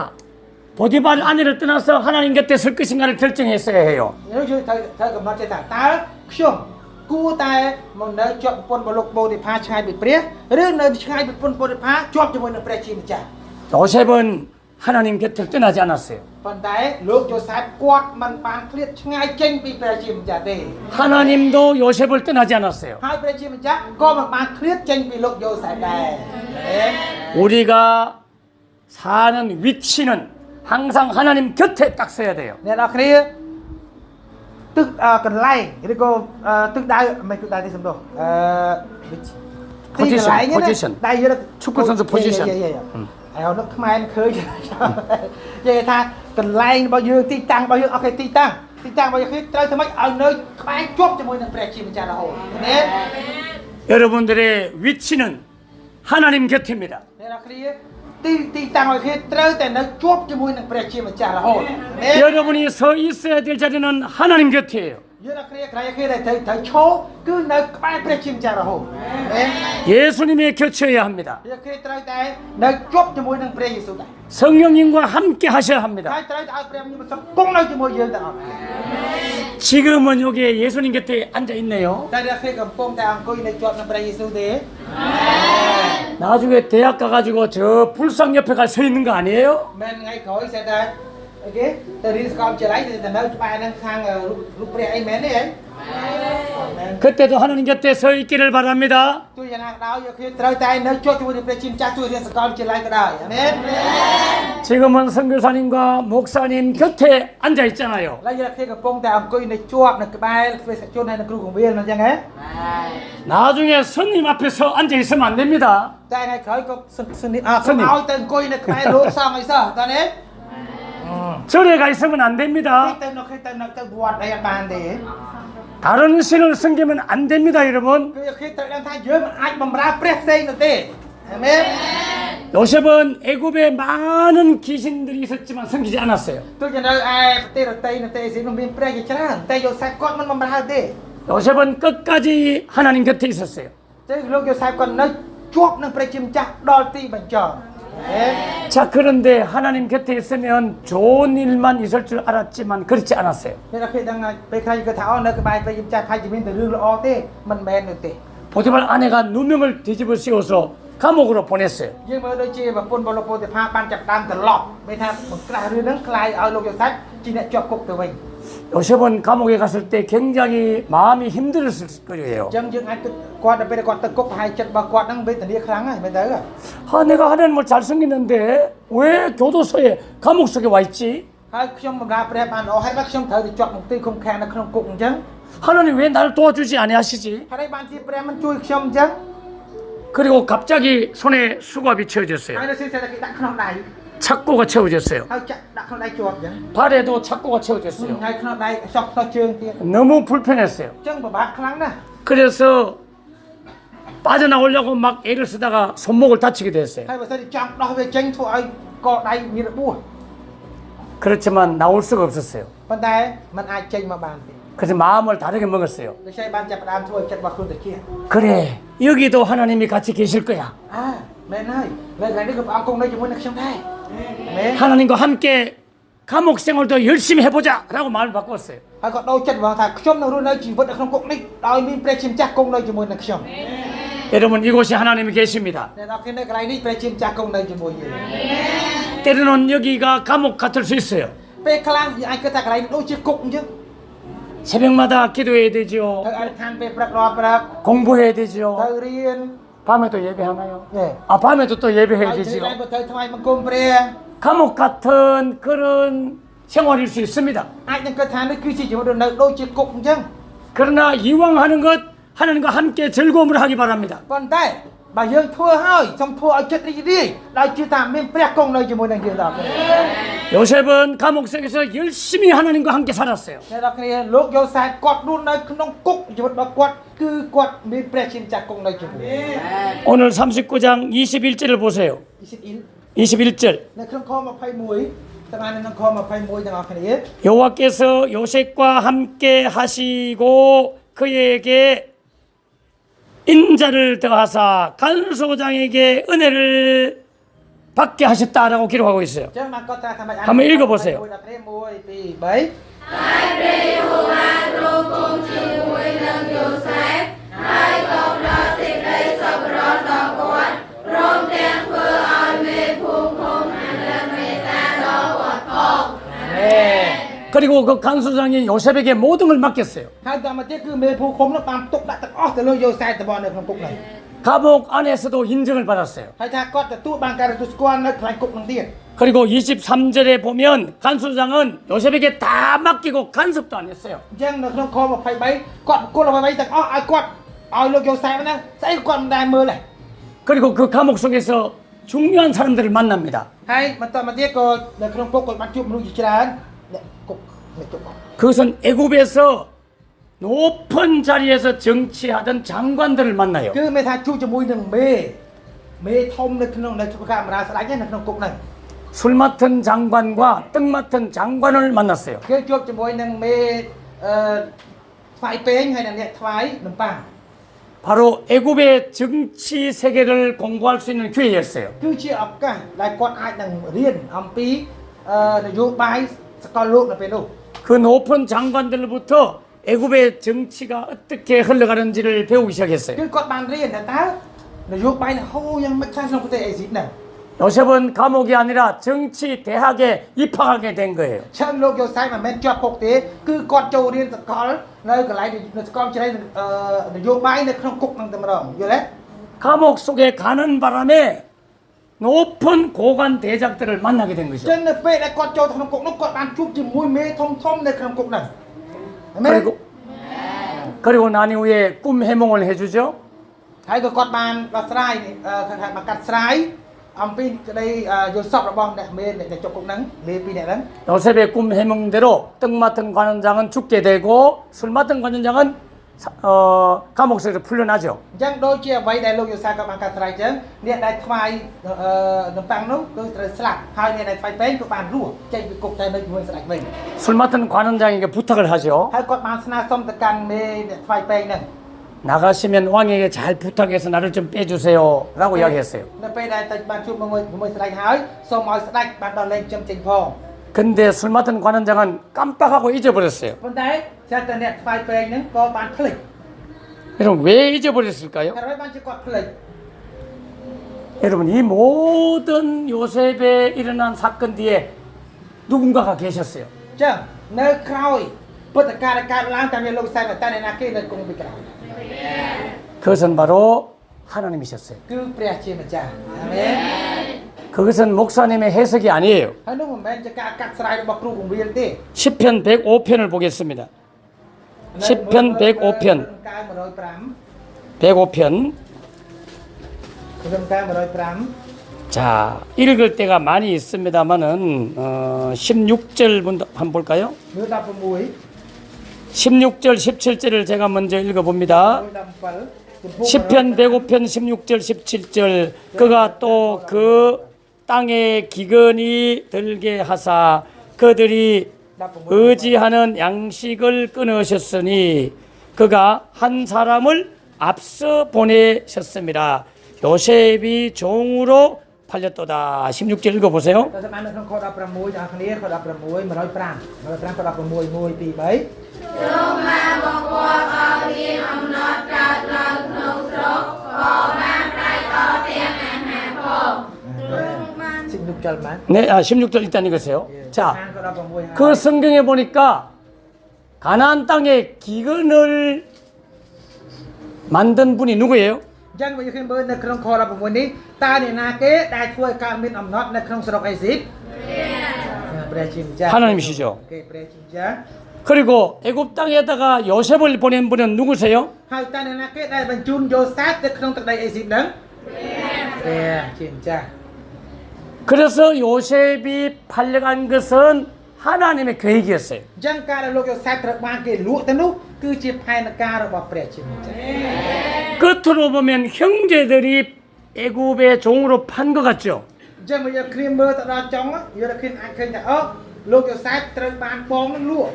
보디발 아내를 떠나서 하나님 곁에 설 것인가를 결정했어야 해요. យើងត្រូវកំណត់ចេះថាតើខ្ញុំគួរតែមកនៅជាប់ប្រពន្ធរបស់លោកបូតិផាឆ្ងាយពីព្រះឬនៅឆ្ងាយពីប្រពន្ធបូតិផាជាប់ជាមួយនឹងព្រះជាម្ចាស់ 요셉은 하나님 곁을 떠나지 않았어요. ប៉ុន្តែលោកយូសែបគាត់មិនបានឃ្លាតឆ្ងាយចេញពីព្រះជាម្ចាស់ទេ 하나님도 요셉을 떠나지 않았어요. ហើយព្រះជាម្ចាស់ក៏មិនបានឃ្លាតចេញពីលោកយូសែបដែរ 우리가 사는 위치는 항상 하나님 곁에 딱 서야 돼요. អ្នកនរគ្នាទឹកកន្លែងឬក៏ទឹកដៅមិនទឹកដៅទេសំដៅទីកន្លែង position ដែលយើង 축구 선수 position ហើយនោះខ្មែរឃើញនិយាយថាកន្លែងរបស់យើងទីតាំងរបស់យើងអូខេទីតាំងរបស់យើងគឺត្រូវធ្វើម៉េចឲ្យនៅក្បែរជាប់ជាមួយនឹងព្រះជាម្ចាស់រហូតណា 여러분들의 위치는 하나님 곁입니다. អ្នកនរគ្នាទីតាំងរបស់យើងត្រូវតែនៅជាប់ជាមួយនឹងព្រះជាម្ចាស់រហូតណា 여러분이 서 있어야 될 자리는 하나님 곁이에요. យើងអ្នកគ្នាក្រៃគេដែលត្រូវឈរគឺនៅក្បែរព្រះជាម្ចាស់រហូតណា 예수님의 곁이어야 합니다. យើងគេត្រូវតែនៅជាប់ជាមួយនឹងព្រះយេស៊ូវដែរ 성령님과 함께 하셔야 ហើ 합니다. យត្រូវតែឲ្យព្រះមានប្រសិទ្ធគង់នៅជាមួយយើងទាំងអស់ 지금은 여기에 예수님 곁에 앉아 있네요. តែអ្នកគេកំពុងតែអង្គុយនៅជាប់នឹងព្រះយេស៊ូវទេ 나중에 대학 가가지고 저 불상 옆에 가 서 있는 거 아니에요? មិនថ្ងៃក្រោយស្អាតតែ អូខេទៅរៀនសកលវិទ្យាល័យទៅនៅក្បែរហ្នឹងខាងរូបព្រះអីមែនទេហ៎ 그때도 하나님 곁에 서 있기를 바랍니다. ជួយយ៉ាងណាក៏ដោយយកគ្នាត្រូវតែនៅជាប់ជាមួយនឹងព្រះជាម្ចាស់ជួយរៀនសកលវិទ្យាល័យក៏ដោយអាមែន 지금은 선교사님과 목사님 곁에 앉아 있잖아요. ឡើយយើងគ្នាកំពុងតែអង្គុយនៅជាប់នៅក្បែរព្រះសក្តិជនហើយនៅគ្រូកងវិលមិនអញ្ចឹងហ៎ 나중에 스님 앞에서 앉아 있으면 안 됩니다. តែថ្ងៃក្រោយក៏សនិអសូមឲ្យទៅអង្គុយនៅក្បែរលោកសង្ឃអីសោះតើនេះ 절에 가 있으면 안 됩니다. ទៅនៅគេទៅវត្តអីអត់បានទេ 다른 신을 섬기면 안 됩니다, 여러분. គឺគេត្រូវដឹងថាយើងមិនអាចបំរើព្រះផ្សេងនោះទេអាមែន 요셉은 애굽에 많은 귀신들이 있었지만 섬기지 않았어요. ទោះជានៅឯប្រទេសរតីនៅទេស៊ីនោះមានព្រះជាច្រើនតែយូសែបគាត់មិនបំរើទេ 요셉은 끝까지 하나님 곁에 있었어요. តែលោកយូសែបគាត់នៅជាប់នឹងព្រះជាម្ចាស់ដល់ទីបញ្ចប់អាមែន 자, 그런데 하나님 곁에 있으면 좋은 일만 있을 줄 알았지만 그렇지 않았어요. អ្នកគេដឹងហើយពេលខ្លះគេថាអូនៅក្បែរព្រះជាម្ចាស់ផាច់ជាមានតែរឿងល្អទេមិនមែននោះទេ 보디발 아내가 누명을 뒤집어 씌워서 감옥으로 보냈어요. យើងមើលដូចជាប្រពន្ធរបស់លោកពោធិផាបានចាប់ដើមត្រឡប់មានថាបង្ក្រាស់រឿងហ្នឹងខ្លាយឲ្យលោកយូសែបជាអ្នកជាប់គុកទៅវិញ 요셉은 감옥에 갔을 때 굉장히 마음이 힘들었을 거예요. អញ្ចឹងយើងអាចគិតគាត់ទៅពេលគាត់ទៅគុកប្រហែលចិត្តរបស់គាត់ហ្នឹងវេទនាខ្លាំងហើយមែនទៅ 아, 내가 하나님을 잘 섬기는데 왜 교도소에 감옥 속에 와 있지? ហើយខ្ញុំបម្រើព្រះបានល្អហើយបើខ្ញុំត្រូវទៅជាប់មន្ទីរឃុំឃាំងនៅក្នុងគុកអញ្ចឹង 하나님 왜 나를 도와주지 아니하시지? ហើយបានជាព្រះមិនជួយខ្ញុំអញ្ចឹង 그리고 갑자기 손에 수갑이 ហើយ 채워졌어요. នៅសិស្សតែគេដាក់ក្នុងដៃ 착고가 채워졌어요. ហើយចាក់ដាក់ក្នុងដៃជាប់អញ្ចឹង 발에도 착고가 채워졌어요. ហើយក្នុងដៃសក់ជើងទៀត 너무 불편했어요. អញ្ចឹងពិបាកខ្លាំងណាស់ 그래서 빠져나오려고 막 애를 쓰다가 손목을 다치게 됐어요. ហើយបើសិនជាចង់ដោះវាចេញធ្វើឲ្យកដៃមានរបួស 그렇지만 나올 수가 없었어요. ប៉ុន្តែมันអាចចេញមកបានទេ 그래서 마음을 다르게 먹었어요. ដូច្នេះបានចាប់ផ្ដើមធ្វើឲ្យចិត្តរបស់ខ្លួនទៅជា 그래, 여기도 하나님이 같이 계실 거야. មែនហើយនៅថ្ងៃនេះក៏ព្រះអង្គគង់នៅជាមួយនឹងខ្ញុំដែរមែន 하나님과 함께 감옥 생활도 열심히 해보자라고 마음을 바꿨어요. ហើយក៏ដូរចិត្តបងថាខ្ញុំនឹងរស់នៅជីវិតនៅក្នុងគុកនេះដោយមានព្រះជាម្ចាស់គង់នៅជាមួយនឹងខ្ញុំ 여러분, 이곳이 하나님이 계십니다. អ្នកនរគ្នានៅកន្លែងនេះព្រះជាម្ចាស់គង់នៅជាមួយយើង 때로는 여기가 감옥 같을 수 있어요. ពេលខ្លះយើងអាចគិតថាកន្លែងនេះដូចជាគុកអញ្ចឹង 새벽마다 기도해야 ទៅ 되지요. អធិដ្ឋានពេលព្រឹករាល់ព្រឹក 공부해야 ទៅ 되지요. រៀន 밤에도 예배하나요? 네. 아, 밤에도 또 ហើ 예배해야 យទៅ 되지요. ទៅទៅថ្វាយបង្គំព្រះ 감옥 같은 그런 생활일 수 있습니다. អាចនឹងគិតថានេះគឺជាជីវិតរស់នៅដូចជាគុកអញ្ចឹង 그러나 이왕 하는 것 하나님과 함께 즐거움을 하기 바랍니다. ប៉ុន្តែបើយើងធ្វើហើយសូមធ្វើឲ្យចិត្តរីករាយដោយជឿថាមានព្រះគង់នៅជាមួយនឹងយើងដល់គ្នា 요셉은 감옥 속에서 열심히 하나님과 함께 살았어요. អ្នកដល់គ្នាលោកយូសែបគាត់រស់នៅក្នុងគុកជីវិតរបស់គាត់គឺគាត់មានព្រះជាម្ចាស់គង់នៅជាមួយ 오늘 39장 21절을 보세요. 21절. នៅក្នុងខ21តាមនៅក្នុងខ21ទាំងអស់គ្នា 여호와께서 요셉과 함께 하시고 그에게 인자를 더하사 간수장에게 은혜를 받게 하셨다라고 기록하고 있어요. អញ្ចឹងបានគាត់ថាថាម៉េច 한번 읽어보세요. 1 2 3 그리고 그 간수장이 요셉에게 모든 걸 맡겼어요. ហើយតាមមកទៀតគឺមេភូមិនោះបានទុកដាក់ទាំងអស់ទៅលើយូសែបតបនៅក្នុងគុកនោះ 감옥 안에서도 인정을 받았어요. ហើយថាគាត់ទទួលបានការទទួលស្គាល់នៅខ្លាញ់គុកនោះទៀត 그리고 23절에 보면 간수장은 요셉에게 다 맡기고 간섭도 안 했어요. អញ្ចឹងនៅក្នុងខ23គាត់គុលអ្វីៗទាំងអស់ឲ្យគាត់ឲ្យលោកយូសែបណាស្អីគាត់មិនដែលមើលដែរ 그리고 그 감옥 속에서 중요한 사람들을 만납니다. ហើយបន្តមកទៀតក៏នៅក្នុងគុកគាត់បានជួបមនុស្សជាច្រើនអ្នកគុកអ្នកគុក 그것은 애굽에서 높은 자리에서 정치하던 장관들을 만나요. គឺមានថាជួបជាមួយនឹងមេធំនៅក្នុងនៅកាមេរ៉ាស្ដេចនៅក្នុងគុកហ្នឹង 술 맡은 장관과 떡 맡은 장관을 만났어요. គឺជួបជាមួយនឹងមេថ្វាយពេងហើយនិងអ្នកថ្វាយនំប៉័ង 바로 애굽의 정치 세계를 공부할 수 있는 기회였어요. គឺជាឱកាសដែលគាត់អាចនឹងរៀនអំពីនយោបាយសកលលោកនៅពេលនោះ 그 높은 장관들로부터 애굽의 정치가 어떻게 흘러가는지를 배우기 시작했어요. គឺគាត់បានរៀនថាតើនយោបាយហូរយ៉ាងម៉េចខ្លះក្នុងប្រទេសអេស៊ីបហ្នឹង 요셉은 감옥이 아니라 정치 대학에 입학하게 된 거예요. ចឹងលោកយូសែមិនមែនជាប់គុកទេគឺគាត់ចូលរៀនសាកលនៅកន្លែងនៅសាកលវិទ្យាល័យនយោបាយនៅក្នុងគុកនឹងតែម្ដងយល់ទេ 감옥 속에 가는 바람에 높은 고관 대작들을 만나게 된 ចឹ 것이죠. ងនៅពេលដែលគាត់ចូលទៅក្នុងគុកនោះគាត់បានជួបជាមួយមេធំៗនៅក្នុងគុកហ្នឹងអាមែន 그리고 난 이후에 꿈 해몽을 해주죠. ហើយក៏គាត់បានដោះស្រាយគេថាបានកាត់ស្រាយអំពីក្តីយល់សប្តិរបស់អ្នកមេអ្នកជាប់គុកហ្នឹងលេពីអ្នកហ្នឹង 요셉의 꿈 해몽대로 떡 맡은 관원장은 죽게 되고 술 맡은 관원장은 감옥에서 풀려나죠. អញ្ចឹងដូចជាអ្វីដែលលោកយូសាក៏បានកាត់ស្រាយអញ្ចឹងអ្នកដែលថ្វាយនំប៉័ងនោះគឺត្រូវស្លាប់ហើយអ្នកដែលថ្វាយពេងក៏បានរស់ចេញពីគុកទៅនៅជាមួយស្ដេចវិញ 술 맡은 관원장에게 부탁을 하죠. ហើយគាត់បានស្នើសុំទៅកាន់មេអ្នកថ្វាយពេងហ្នឹង 나가시면 왕에게 잘 부탁해서 나를 좀 빼주세요라고 이야기했어요. នៅពេលដែលទៅបានជួបជាមួយស្ដេចហើយសូមឲ្យស្ដេចបានដល់លែងខ្ញុំចេញផង 근데 술 맡은 관원장은 깜빡하고 잊어버렸어요. ប៉ុន្តែចាស់តែអ្នកថ្វាយពេងហ្នឹងក៏បានភ្លេច 여러분 왜 잊어버렸을까요? ហើយបានជាគាត់ភ្លេច 여러분 이 모든 요셉에 일어난 사건 뒤에 누군가가 계셨어요. អញ្ចឹងនៅក្រោយពុទ្ធកាលដែលកើតឡើងតាមលោកសែនតែអ្នកណាគេនៅគង់ពីក្រោយ 그것은 바로 하나님이셨어요. គឺព្រះជាម្ចាស់អាមែន 그것은 목사님의 해석이 아니에요. ហើយនោះមិនមែនជាការកាត់ស្រាយរបស់គ្រូបង្រៀនទេ 시편 105편을 보겠습니다. 시편 105편. 105 105편. 105 자, 읽을 때가 많이 있습니다만은 16절부터 한번 볼까요? 116 16절, 17절을 제가 먼저 읽어봅니다. 117 시편 105편 16절, 17절. 그가 또 그 땅에 기근이 들게 하사 그들이 의지하는 양식을 끊으셨으니 그가 한 사람을 앞서 보내셨습니다. 요셉이 종으로 팔렸도다. 16절 읽어보세요. តែសម្រាប់នៅក្នុងខ16អ្នកគ្នាខ16 105 105ខ16 1 2 3 16 절만 네, 16절 일단 읽으세요. 자, 16 그 성경에 보니까 가나안 땅에 기근을 만든 분이 누구예요? អញ្ចឹងបើយើងមើលនៅក្នុងខ16នេះតើអ្នកណាគេដែលធ្វើឲ្យកើតមានអំណត់នៅក្នុងស្រុកអេស៊ីបព្រះជាម្ចាស់ 하나님이시죠. គេព្រះជាម្ចាស់ 그리고 애굽 땅에다가 요셉을 보낸 분은 누구세요? ហើយតើអ្នកណាគេដែលបញ្ជូនយូសាបទៅក្នុងទឹកដីអេស៊ីបហ្នឹងព្រះជាម្ចាស់ 그래서 요셉이 팔려간 것은 하나님의 계획이었어요. អញ្ចឹងការដែលលោកយូសាបត្រូវបានគេលក់ទៅនោះគឺជាផែនការរបស់ព្រះជាម្ចាស់ 끝으로 보면 형제들이 애굽의 종으로 판 것 같죠. អញ្ចឹងបើយើងគ្រាមមើលទៅដល់ចុងយើងឃើញអាចឃើញថាអូលោកយូសាបត្រូវបានបងនឹងលក់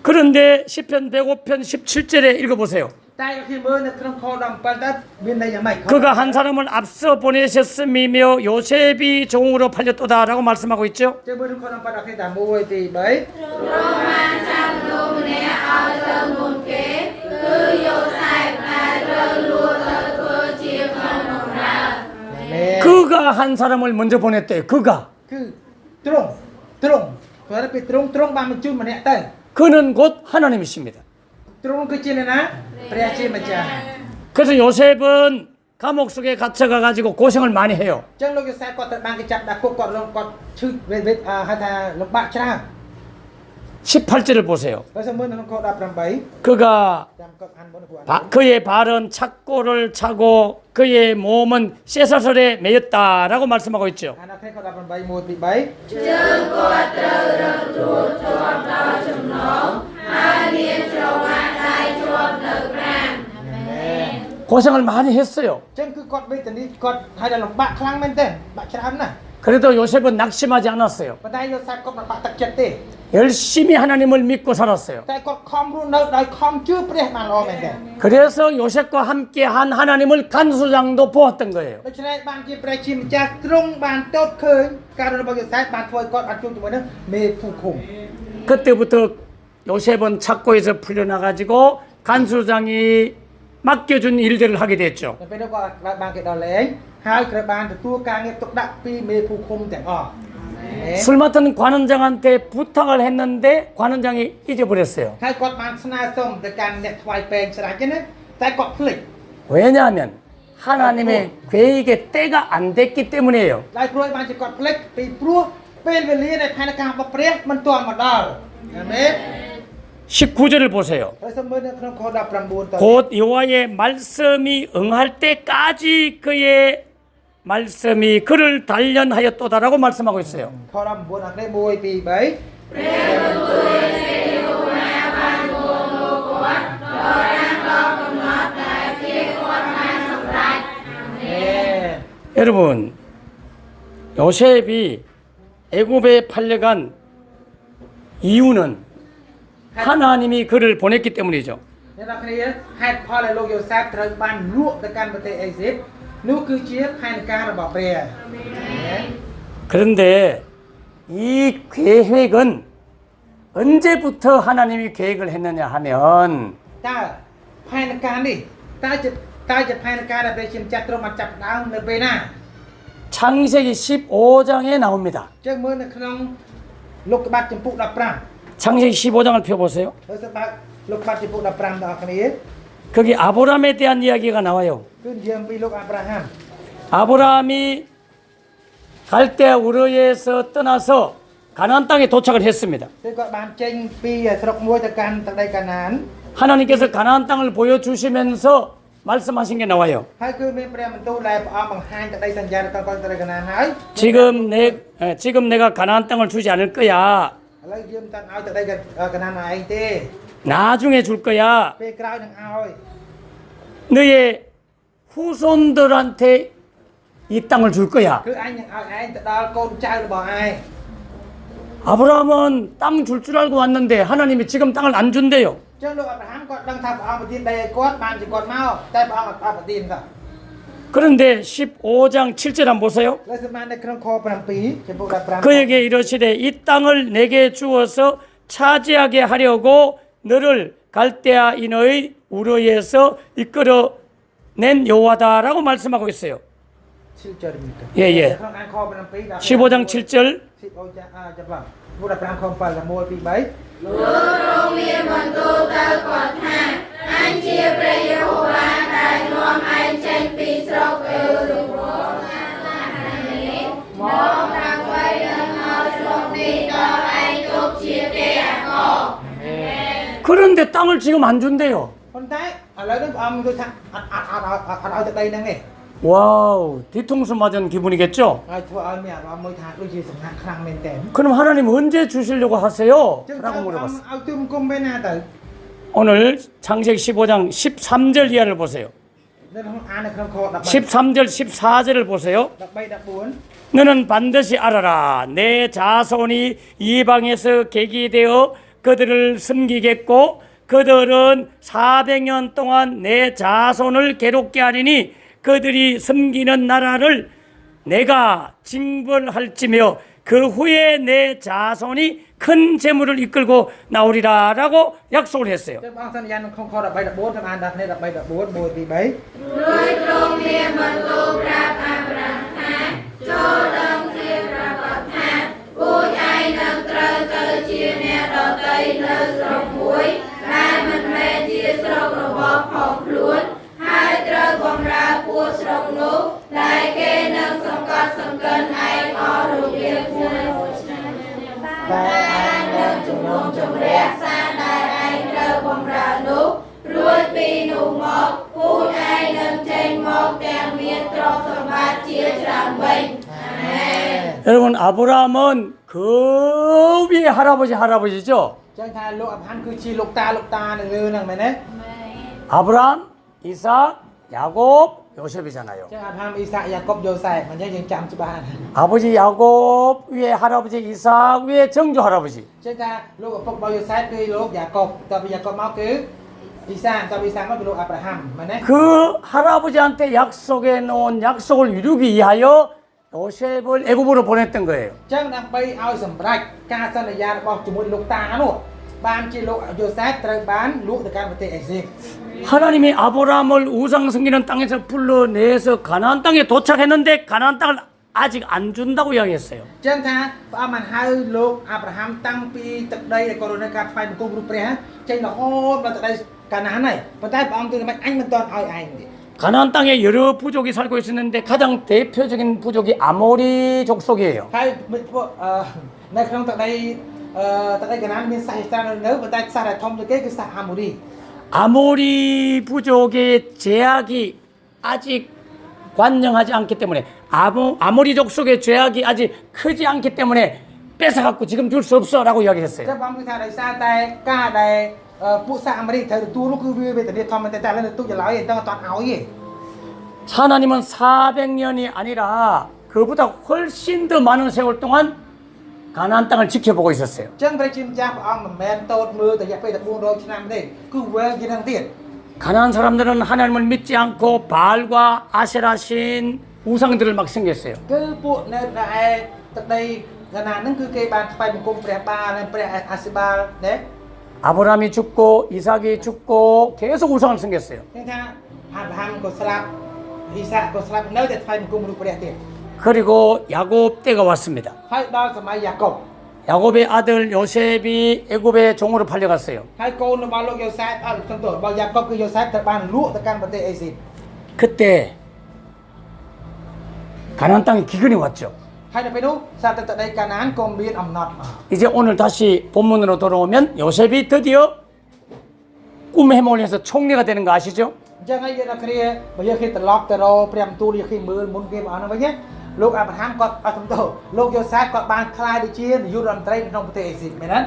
그런데 시편 105편 17절에 읽어보세요. តែយើងមើលនៅក្នុងខ17តើមានន័យយ៉ាងម៉េច 그가 한 사람을 앞서 보내셨음이며 요셉이 종으로 팔렸도다라고 말씀하고 있죠. ចាំមើលក្នុងខ17ដល់គេថា1ទី3 그가 한 사람을 먼저 보냈대요. 그가. គឺគាត់ទៅទ្រង់បានបញ្ជូនម្នាក់ទៅ 그는 곧 하나님이십니다. ទ្រង់គឺជាអ្នកណាព្រះជាម្ចាស់ 그래서 요셉은 감옥 속에 갇혀가 가지고 고생을 많이 해요. អញ្ចឹងលោកយូសាបគាត់ត្រូវបានគេចាប់ដាក់គុកគាត់រងគាត់ឈឺវេទហៅថាលំបាកច្រើន 18절을 보세요. បើសិនមើលនៅក្នុងខ18 그가 ចាំគាត់អានមុនគាត់ 그의 발은 착고를 차고 그의 몸은 쇠사슬에 매였다라고 말씀하고 있죠. អាននៅក្នុងខ18 1ទី3 고생을 많이 했어요. អញ្ចឹងគឺគាត់វេទនាគាត់ហៅថាលំបាកខ្លាំងមែនទែនបាក់ច្រើនណាស់ 그래도 요셉은 낙심하지 않았어요. ប៉ុន្តែយូសាបគាត់មិនបាក់ទឹកចិត្តទេ 열심히 하나님을 믿고 살았어요. តែគាត់ខំរស់នៅដោយខំជឿព្រះបានល្អមែនទែន 그래서 요셉과 함께 한 하나님을 간수장도 보았던 거예요. ដូច្នេះបានជាព្រះជាម្ចាស់ទ្រង់បានទតឃើញការរបស់យូសាបបានធ្វើឲ្យគាត់បានជួបជាមួយនឹងមេភូមិឃុំ 그때부터 요셉은 착고에서 풀려나가지고 간수장이 맡겨준 일들을 하게 됐죠. តែពេលនោះគាត់បានគេដល់លែង ហើយត្រូវបានទទួលការងារទុកដាក់ពីមេភូមិឃុំទាំងអស់ 술 맡은 관원장한테 부탁을 했는데 관원장이 잊어버렸어요. ហើយគាត់បានស្នើសុំទៅកាន់អ្នកថ្វាយពេងស្រេចទេណាតែគាត់ភ្លេច 왜냐하면 하나님의 계획의 때가 안 됐기 때문이에요. ដោយព្រោះបានជាគាត់ភ្លេចពីព្រោះពេលវេលានៃផែនការរបស់ព្រះមិនទាន់មកដល់អាមែន 19절을 보세요. ហើយសូមមើលនៅក្នុងខ19ត 곧 여호와의 말씀이 응할 때까지 그의 말씀이 그를 단련하였도다라고 말씀하고 있어요. ខ19អត់ទេ1 2 3 여러분, 요셉이 애굽에 팔려간 이유는 하나님이 그를 보냈기 때문이죠. អ្នកនរគ្នាហេតុផលដែលលោកយូសាបត្រូវបានលក់ទៅកាន់ប្រទេសអេស៊ីបនោះគឺជាផែនការរបស់ព្រះ 그런데 이 계획은 언제부터 하나님이 계획을 했느냐 하면 តើផែនការនេះតើជាផែនការដែលព្រះជាម្ចាស់ទ្រង់បានចាប់ផ្ដើមនៅពេលណា 창세기 15장에 나옵니다. ចឹងមើលនៅក្នុងលោកក្បាត់ចំពុក15 창세기 15장을 펴보세요. ហើយសូមបើកលោកក្បាត់ចំពុក15ដល់អ្នកគ្នា 거기 아브라함에 대한 이야기가 나와요. គឺនិយាយពីលោកអាប់រ៉ាហាំ 아브라함이 갈대아 우르에서 떠나서 가나안 땅에 도착을 했습니다. គឺគាត់បានចេញពីស្រុកមួយទៅកាន់ទឹកដីកាណាន 하나님께서 가나안 땅을 보여주시면서 말씀하신 게 나와요. ហើយគឺមានព្រះបន្ទូលដែលព្រះអង្គបង្ហាញទឹកដីសញ្ញាទៅកាន់ទឹកដីកាណានហើយ 지금 내가 가나안 땅을 주지 않을 거야. ឥឡូវយើងមិនតាន់ឲ្យទឹកដីកាណានមកឯងទេ 나중에 줄 거야. ពេលក្រោយនឹងឲ្យ 너의 후손들한테 이 땅을 줄 거야. គឺអញនឹងឲ្យឯងទៅដល់កូនចៅរបស់ឯង 아브라함은 땅 줄 줄 알고 왔는데 하나님이 지금 땅을 안 준대요. ចឹងលោកអាប់រ៉ាហាំគាត់ដឹងថាព្រះអង្គប្រទានដីឲ្យគាត់បានជាគាត់មកតែព្រះអង្គអត់ប្រទានទេ 그런데 15장 7절 한번 보세요. លើសមាននៅក្នុងខ7ចំពុក15 그에게 이르시되 이 땅을 내게 주어서 차지하게 하려고 너를 갈대아인의 우르에서 이끌어낸 여호와다라고 말씀하고 있어요. 7절입니다. 예, 예. ក្នុងអង្គខ7 15장 7절 15ចាចាំបងពុក15ខ7 1 2 3 លោករងមានបន្ទូលទៅគាត់ថាអញជាព្រះយេហូវ៉ាដែលនាំឯងចេញពីស្រុកអេស៊ីបមកដើម្បីនឹងឲ្យស្រុកនេះដល់ឯងទុកជាគេអាករ 그런데 땅을 지금 안 준대요. ប៉ុន្តែឥឡូវនេះព្រះអង្គគឺថាអត់ឲ្យទឹកដីហ្នឹងទេ 와우, 뒤통수 맞은 기분이겠죠? ហើយធ្វើឲ្យមានអារម្មណ៍មួយថាដូចជាសំណាក់ខ្លាំងមែនតើ 그럼 하나님 언제 주시려고 하세요? ចឹងតើ 라고 ព្រះអង្គ 물어봤어요. ឲ្យទូមគុំពេលណាទៅ 오늘 창세기 15장 13절 이하를 보세요. នៅក្នុងអាននៅក្នុងខ13 13절 14절을 보세요. 14 너는 반드시 알아라. 내 자손이 이방에서 객이 되어 그들을 섬기겠고 그들은 400년 동안 내 자손을 괴롭게 하리니 그들이 섬기는 나라를 내가 징벌할지며 그 후에 내 자손이 큰 재물을 이끌고 나오리라라고 약속을 했어요. ចឹងព្រះអង្គសន្យានៅក្នុងខ13 14តាមអានដល់គ្នា13 14 1 2 3 រួចទ្រង់មានបន្ទូលប្រាប់អាប់រ៉ាហាំចូលដឹងជាប្រកាសថាពួកឯងនឹងត្រូវទៅជាអ្នកដតីនៅស្រុកមួយដែលមិនមែនជាស្រុករបស់ផងខ្លួនហើយត្រូវបម្រើពួកស្រុកនោះដែលគេនឹងសង្កត់សង្កិនឯងអស់រយៈពេល1ឆ្នាំតែឯងនឹងជំនុំជម្រះសារដែលឯងត្រូវបម្រើនោះរួចពីនោះមកពួកឯងនឹងចេញមកទាំងមានទ្រព្យសម្បត្តិជាច្រើនវិញអាមែន 여러분 아브라함은 그 위에 할아버지죠. ចឹងថាលោកអាប់ហាំគឺជាលោកតានៅលើហ្នឹងមែនទេ 아브라함, 이삭, 야곱, 요셉이잖아요. ចឹងអាប់ហាំអ៊ីសាក់យ៉ាកុបយូសែបអញ្ចឹងយើងចាំច្បាស់ណាស់ 아버지 야곱 위에 할아버지 이삭 위에 정조 할아버지. ចឹងថាលោកឪពុករបស់យូសែបគឺលោកយ៉ាកុបតទៅយ៉ាកុបមកគឺអ៊ីសាតទៅអ៊ីសាមកគឺលោកអាប់រ៉ាហាំមែនទេ 그 할아버지한테 약속해 놓은 약속을 이루기 위하여 요셉을 애굽으로 보냈던 거예요. ចឹងដើម្បីឲ្យសម្រេចការសន្យារបស់ជាមួយលោកតានោះបានជាលោកយូសែបត្រូវបានលក់ទៅកាន់ប្រទេសអេស៊ីប 하나님이 아브라함을 우상 섬기는 땅에서 불러내서 가나안 땅에 도착했는데 가나안 땅을 아직 안 준다고 이야기했어요. ចឹងថាព្រះអង្គបានហៅលោកអាប់រ៉ាហាំតាំងពីទឹកដីដែលគាត់រស់នៅការថ្វាយបង្គំរូបព្រះចេញរហូតដល់ទឹកដីកាណានហើយប៉ុន្តែព្រះអង្គទូលថាអញមិនទាន់ឲ្យឯងទេ 가나안 땅에 여러 부족이 살고 있었는데 가장 대표적인 부족이 아모리 족속이에요. ហើយពួកនៅក្នុងទឹកដីកាណានមានសាសច្រើននៅប៉ុន្តែសាសដែលធំជាងគេគឺសាសអាម៉ូរី 아모리 부족의 제약이 아직 관영하지 않기 때문에 아모리 족속의 죄악이 아직 크지 않기 때문에 뺏어갖고 지금 줄 수 없어라고 이야기했어요. ចឹងបងគឺថាដោយសារតែការដែលពួកសាសអាមេរិកត្រូវទទួលនោះគឺវាវេទនាធម្មតាតែឥឡូវទុកចន្លោយឯងអត់ឲ្យទេ 하나님은 400년이 아니라 그보다 훨씬 더 많은 세월 동안 가나안 땅을 지켜보고 있었어요. ចឹងព្រះជាម្ចាស់ព្រះអង្គមិនមែនតូចមើលតែរយៈពេលតែ400ឆ្នាំទេគឺវែងជាងហ្នឹងទៀត 가나안 사람들은 하나님을 믿지 않고 바알과 아세라신 우상들을 막 섬겼어요. គឺពួកនៅដែលទឹកដីកាណានហ្នឹងគឺគេបានថ្វាយបង្គំព្រះបាល់និងព្រះអាស៊ីបាល់ណា 아브라함이 죽고 이삭이 죽고 계속 우상을 섬겼어요. ចឹងថាអាប់រ៉ាហាំក៏ស្លាប់អ៊ីសាក់ក៏ស្លាប់នៅតែថ្វាយបង្គំរូបព្រះទៀត 그리고 야곱 때가 왔습니다. ហើយដល់សម័យយ៉ាកុប 야곱의 아들 요셉이 애굽의 종으로 팔려갔어요. ហើយកូនរបស់លោកយ៉ូសែបអត់សំទោសរបស់យ៉ាកុបគឺយ៉ូសែបត្រូវបានលក់ទៅកាន់ប្រទេសអេស៊ីប 그때 가나안 땅에 기근이 왔죠. ហើយនៅពេលនោះសាទឹកដីកាណានក៏មានអំណត់មក 이제 오늘 다시 본문으로 돌아오면 요셉이 드디어 꿈 해몽에서 총리가 되는 거 아시죠? អញ្ចឹងហើយយើងដល់គ្នាបើយើងគេត្រឡប់ទៅរកព្រះបន្ទូលយើងគេមើលមុនគេមកអស់ហ្នឹងវិញណាលោកអាប់រ៉ាហាំគាត់អត់សំទោសលោកយ៉ូសែបគាត់បានខ្លាយទៅជានាយករដ្ឋមន្ត្រីក្នុងប្រទេសអេស៊ីបមែនទេ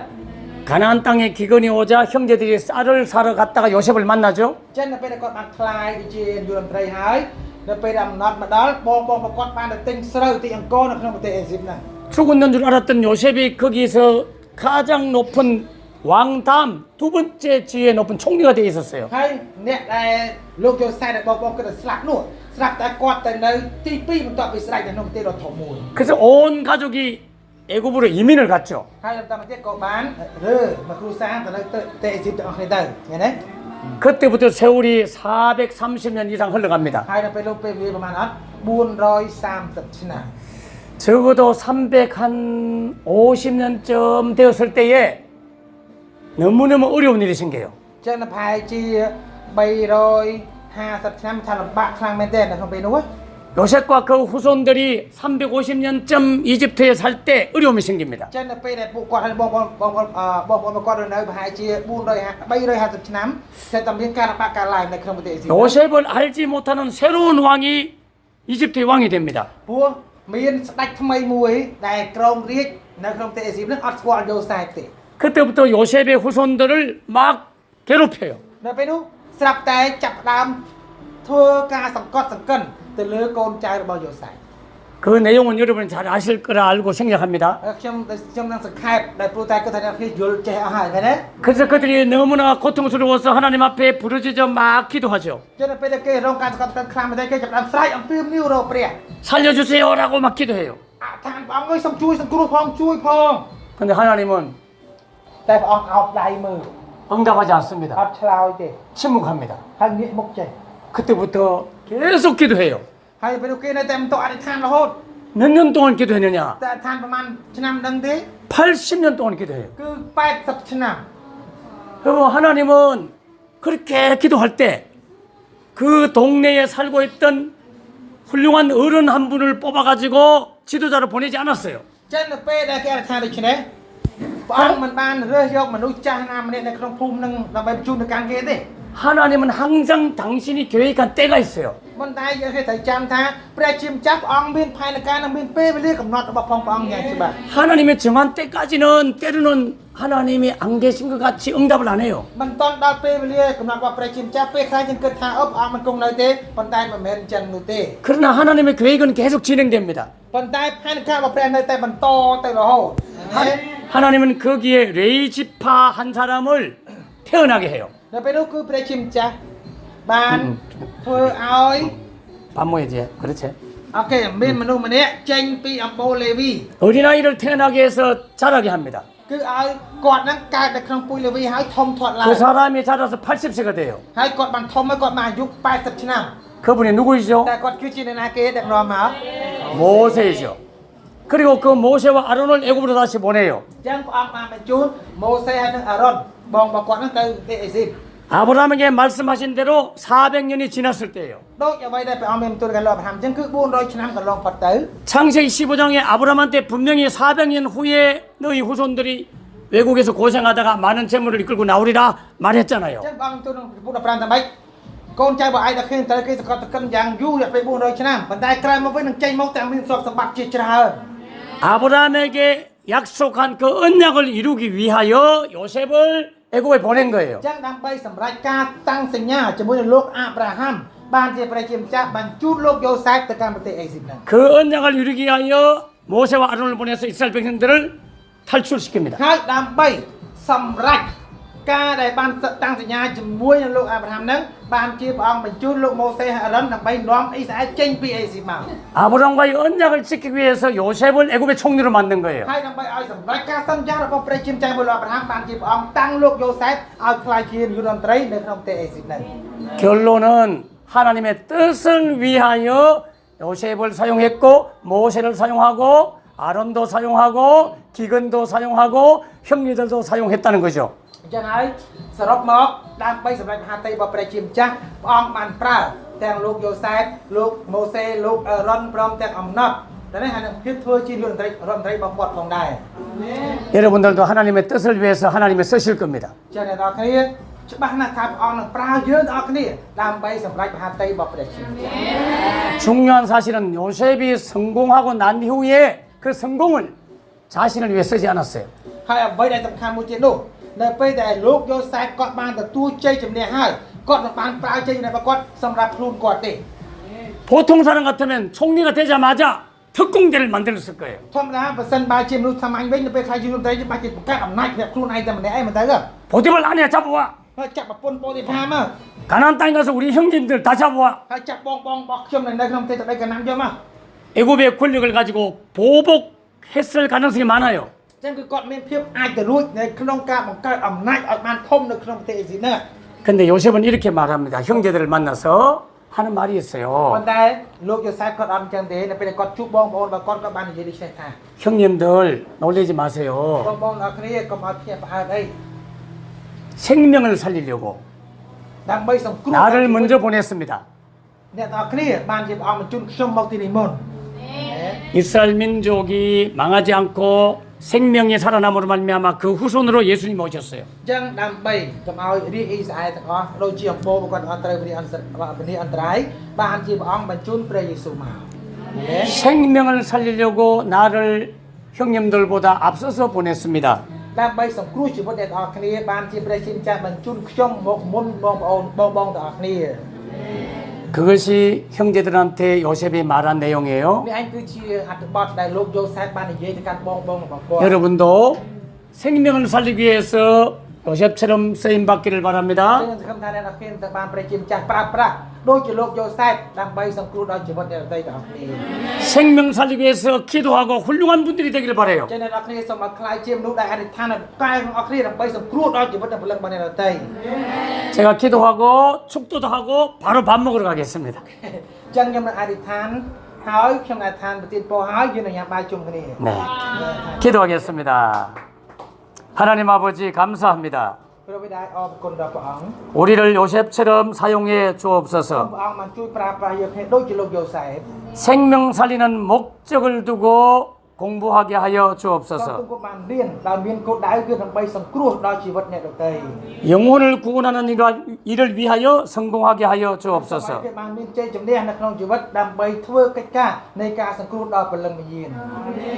가나안 땅에 기근이 오자 형제들이 쌀을 사러 갔다가 요셉을 만나죠. អញ្ចឹងនៅពេលដែលគាត់បានខ្លាយទៅជានាយករដ្ឋមន្ត្រីហើយនៅពេលដែលអំណត់មកដល់បងរបស់គាត់បានទៅទិញស្រូវទិញអង្គរនៅក្នុងប្រទេសអេស៊ីបហ្នឹង 죽었는 줄 알았던 요셉이 거기서 가장 높은 왕 다음 두 번째 지위에 높은 총리가 돼 있었어요. ហើយអ្នកដែលលោកយ៉ូសែបដែលបងគាត់ទៅស្លាប់នោះស្លាប់តែគាត់ទៅនៅទី2បន្ទាប់ពីស្រេចនៅក្នុងប្រទេសដ៏ធំមួយ 그래서 온 가족이 애굽으로 이민을 갔죠. ហើយបន្តមកទៀតក៏បានរើមកគ្រួសារទៅនៅប្រទេសអេស៊ីបទាំងអស់គ្នាទៅឃើញទេ 그때부터 세월이 430년 이상 흘러갑니다. ហើយនៅពេលនោះពេលវាប្រហែលអត់430ឆ្នាំ 적어도 350년쯤 되었을 때에 너무너무 어려운 일이 생겨요. ចឹងនៅប្រហែលជា350ឆ្នាំថាលំបាកខ្លាំងមែនទែននៅក្នុងពេលនោះ 요셉과 그 후손들이 350년쯤 이집트에 살 때 어려움이 생깁니다. ចឹងនៅពេលដែលពួកគាត់ហើយបងប្អូនរបស់គាត់នៅប្រហែលជា350ឆ្នាំតែតែមានការលំបាកកើតឡើងនៅក្នុងប្រទេសអេស៊ីប 요셉을 알지 못하는 새로운 왕이 이집트의 왕이 됩니다. ព្រោះមានស្ដេចថ្មីមួយដែលគ្រងរាជនៅក្នុងប្រទេសអេស៊ីបនឹងអត់ស្គាល់យ៉ូសែបទេ 그때부터 요셉의 후손들을 막 괴롭혀요. នៅពេលនោះស្រាប់តែចាប់ផ្ដើមធ្វើការសង្កត់សង្កិនទៅលើកូនចៅរបស់យ៉ូសែប 그 내용은 여러분이 잘 아실 거라 알고 생각합니다. ខ្ញុំនឹងសង្ខេបដែលព្រោះតែគាត់ថាអ្នកយល់ចេះអស់ហើយមែនទេ 그래서 그들이 너무나 고통스러워서 하나님 앞에 부르짖어 막 기도하죠. ចឹងនៅពេលដែលគេរងការសង្កត់សង្កិនខ្លាំងមែនទេគេចាប់ផ្ដើមស្រែកអំពាវនាវរកព្រះ 살려주세요라고 막 기도해요. អធិដ្ឋានព្រះអង្គអើយសូមជួយសង្គ្រោះផងជួយផង 근데 하나님은 តែព្រះអង្គអោបដៃមើល 응답하지 អ 않습니다. ត់ឆ្លើយទេ 침묵합니다. ហើយងាកមុខចេះ 그때부터 계속 기도해요. ហើយពេលនោះគេនៅតែបន្តអធិដ្ឋានរហូត 몇 년 동안 기도했느냐? តែអធិដ្ឋានប្រហែលឆ្នាំដឹងទេ 80년 동안 기도해요. គឺ80ឆ្នាំ 여러분 하나님은 그렇게 기도할 때 그 동네에 살고 있던 훌륭한 어른 한 분을 뽑아가지고 지도자로 보내지 않았어요. ចឹងនៅពេលដែលគេអធិដ្ឋានដូច្នេះព្រះអង្គមិនបានរើសយកមនុស្សចាស់ណាម្នាក់នៅក្នុងភូមិនឹងដើម្បីបញ្ជូនទៅកាន់គេទេ 하나님은 항상 당신이 계획한 때가 있어요. ប៉ុន្តែយើងគេត្រូវចាំថាព្រះជាម្ចាស់ព្រះអង្គមានផែនការនិងមានពេលវេលាកំណត់របស់ព្រះអង្គយ៉ាងច្បាស់ 하나님의 정한 때까지는 때로는 하나님이 안 계신 것 같이 응답을 안 해요. មិនតាន់ដល់ពេលវេលាកំណត់របស់ព្រះជាម្ចាស់ពេលខ្លះយើងគិតថាព្រះអង្គមិនគង់នៅទេប៉ុន្តែមិនមែនអញ្ចឹងនោះទេ 그러나 하나님의 계획은 계속 진행됩니다. ប៉ុន្តែផែនការរបស់ព្រះនៅតែបន្តទៅរហូត 하나님은 거기에 레이지파 한 사람을 태어나게 해요. នៅពេលនោះគឺព្រះជាម្ចាស់បានធ្វើឲ្យ 밥 모여지, 그렇지? អូខេមានមនុស្សម្នាក់ចេញពីអំបូរលេវី 어린아이를 태어나게 해서 자라게 합니다. គឺឲ្យគាត់ហ្នឹងកើតនៅក្នុងពុយលវីហើយធំធាត់ឡើង 그 사람이 자라서 80세가 돼요. ហើយគាត់បានធំហើយគាត់បានអាយុ80ឆ្នាំ 그분이 누구이죠? តែគាត់គឺជាអ្នកណាគេដែលនាំមក 모세이죠. 그리고 그 모세와 아론을 애굽으로 다시 보내요. អញ្ចឹងព្រះអង្គបានបញ្ជូនម៉ូសេហើយនិងអារ៉ុនបងរបស់គាត់ហ្នឹងទៅទីអេស៊ីប 아브라함에게 말씀하신 대로 400년이 지났을 때예요. ដូចអ្វីដែលព្រះអង្គមានបន្ទូលกับលោកអាប់រ៉ាហាំអញ្ចឹងគឺ400ឆ្នាំកន្លងផុតទៅ 창세기 15장에 아브라함한테 분명히 400년 후에 너희 후손들이 외국에서 고생하다가 많은 재물을 이끌고 나오리라 អ 말했잖아요. ញ្ចឹងព្រះអង្គបន្ទូលក្នុងពុទ្ធ15ថាម៉េចកូនចៅរបស់ឯងដល់ឃើញត្រូវគេសកត់តកិនយ៉ាងយូររយៈពេល400ឆ្នាំប៉ុន្តែក្រោយមកវិញនឹងចេញមកតែមានទ្រព្យសម្បត្តិជាច្រើន 아브라함에게 약속한 그 언약을 이루기 위하여 요셉을 애굽에 보낸 거예요. អញ្ចឹងដើម្បីសម្រេចការតាំងសញ្ញាជាមួយនឹងលោកអាប់រ៉ាហាំបានជាប្រជាម្ចាស់បញ្ជូនលោកយ៉ូសែបទៅកាន់ប្រទេសអេស៊ីបហ្នឹង 그 언약을 이루기 위하여 모세와 아론을 보내서 이스라엘 백성들을 탈출시킵니다. ហើយដើម្បីសម្រេចការដែលបានតាំងសញ្ញាជាមួយនឹងលោកអាប់រ៉ាហាំហ្នឹងបានជាព្រះអង្គបញ្ជូនលោកម៉ូសេហើយអារ៉ុនដើម្បីនាំអ៊ីស្រាអែលចេញពីអេស៊ីបមក 아브라함과의 언약을 지키기 위해서 요셉을 애굽의 총리로 만든 거예요. ហើយដើម្បីឲ្យសម្រេចការសន្យារបស់ប្រជាម្ចាស់របស់លោកអាប់រ៉ាហាំបានជាព្រះអង្គតាំងលោកយ៉ូសែបឲ្យក្លាយជានាយករដ្ឋមន្ត្រីនៅក្នុងប្រទេសអេស៊ីបហ្នឹង 결론은 하나님의 뜻을 위하여 요셉을 사용했고 모세를 사용하고 아론도 사용하고 기근도 사용하고 형제들도 사용했다는 거죠. អញ្ចឹងហើយសរុបមកដើម្បីសម្រេចមហាតីរបស់ប្រជាម្ចាស់ព្រះអង្គបានប្រើទាំងលោកយ៉ូសែបលោកម៉ូសេលោកអារ៉ុនព្រមទាំងអំណត់តែនេះហើយនឹងភាពធ្វើជានាយករដ្ឋមន្ត្រីរបស់គាត់ផងដែរ 여러분들도 하나님의 뜻을 위해서 하나님이 쓰실 겁니다. ចឹងអ្នកនរគ្នាច្បាស់ណាស់ថាព្រះអង្គនឹងប្រើយើងទាំងអស់គ្នាដើម្បីសម្រេចមហាតីរបស់ព្រះជាម្ចាស់ 중요한 사실은 요셉이 성공하고 난 후에 그 성공을 자신을 위해 쓰지 않았어요. ហើយអ្វីដែលសំខាន់មួយទៀតនោះនៅពេលដែលលោកយ៉ូសែបគាត់បានទទួលជ័យជំនះហើយគាត់នឹងបានប្រើជ័យជំនះរបស់គាត់សម្រាប់ខ្លួនគាត់ទេ 보통 사람 같으면 총리가 되자마자 특공대를 만들었을 거예요. ធម្មតាបើសិនបើជាមនុស្សសាមញ្ញវិញនៅពេលខ្លះជារដ្ឋមន្ត្រីច្បាស់ជាបង្កើតអំណាចសម្រាប់ខ្លួនឯងតែម្នាក់ឯងមិនទៅទេ 보디발 안에 잡아와. ហើយចាប់ប្រពន្ធប៉ូទីផាមក 가나안 땅에 가서 우리 형제들 다 잡아와. ហើយចាប់បងរបស់ខ្ញុំនៅក្នុងប្រទេសទៅដីកាណាំយកមក 애굽의 권력을 가지고 보복했을 가능성이 많아요. ចឹងគឺគាត់មានភាពអាចទៅរួចនៅក្នុងការបង្កើតអំណាចឲ្យបានធំនៅក្នុងប្រទេសអេស៊ីបហ្នឹង 근데 요셉은 이렇게 말합니다. 형제들을 만나서 하는 말이 ប៉ុ 있어요. ន្តែលោកយ៉ូសែបគាត់អត់អញ្ចឹងទេនៅពេលគាត់ជួបបងប្អូនរបស់គាត់គាត់បាននិយាយដូចនេះថា 형님들 놀라지 마세요. បងប្អូនអរគ្នាកុំឲ្យភ្ញាក់ផ្អើលអី 생명을 살리려고 ដើម្បីសង្គ្រោះ 나를 먼저 보냈습니다. អ្នកទាំងអស់គ្នាបានជាព្រះអង្គបញ្ជូនខ្ញុំមកទីនេះមុន 이스라엘 민족이 망하지 않고 생명이 살아남으로 말미암아 그 후손으로 예수님 오셨어요. អញ្ចឹងដើម្បីកុំឲ្យរាជអ៊ីស្រាអែលទាំងអស់ដូចជាអំបូរគាត់អត់ត្រូវវិនិច្ឆ័យអន្តរាយបានជាព្រះអង្គបញ្ជូនព្រះយេស៊ូវមក 생명을 살리려고 나를 형님들보다 앞서서 보냈습니다. ដើម្បីសង្គ្រោះជីវិតអ្នកទាំងអស់គ្នាបានជាព្រះជាម្ចាស់បញ្ជូនខ្ញុំមកមុនបងប្អូនបងទាំងអស់គ្នា 그것이 형제들한테 요셉이 말한 내용이에요. នេះឯងគឺជាអត្ថបទដែលលោកយ៉ូសែបបាននិយាយទៅកាន់បងរបស់គាត់ 여러분도 생명을 살리기 위해서 요셉처럼 쓰임 받기를 ចឹង 바랍니다. សង្ឃឹមថាអ្នកទាំងអស់គ្នាទៅបានព្រះជាម្ចាស់ប្រើប្រាស់ដូចជាលោកយ៉ូសែបដើម្បីសង្គ្រោះដល់ជីវិតអ្នកដទៃទាំងអស់គ្នា 생명 살리기 위해서 기도하고 훌륭한 분들이 되기를 바라요. ចឹងអ្នកទាំងអស់គ្នាសូមឲ្យខ្លាយជាមនុស្សដែលអធិដ្ឋានដល់កាយរបស់អស់គ្នាដើម្បីសង្គ្រោះដល់ជីវិតនិងពលឹងរបស់អ្នកដទៃ 제가 기도하고 축도도 하고 바로 밥 먹으러 가겠습니다. ចឹងខ្ញុំនឹងអធិដ្ឋានហើយខ្ញុំនឹងអធិដ្ឋានប្រទានពរហើយយើងនឹងញ៉ាំបាយជុំគ្នា 네. 기도하겠습니다. 하나님 아버지 감사합니다. ព្រះបិតាអរគុណដល់ព្រះអង្គ 우리를 요셉처럼 사용해 សូម 주옵소서. ព្រះអង្គបានជួយប្រើប្រាស់យើងគ្នាដូចជាលោកយ៉ូសែប 생명 살리는 목적을 두고 공부하게 하여 សូម 주옵소서. ទូកបានរៀនដោយមានគោលដៅគឺដើម្បីសង្គ្រោះដល់ជីវិតអ្នកដទៃ 영혼을 구원하는 일을 위하여 성공하게 하여 សូម 주옵소서. ឲ្យបានមានជ័យជំនះនៅក្នុងជីវិតដើម្បីធ្វើកិច្ចការនៃការសង្គ្រោះដល់ពលឹងវិញ្ញាណ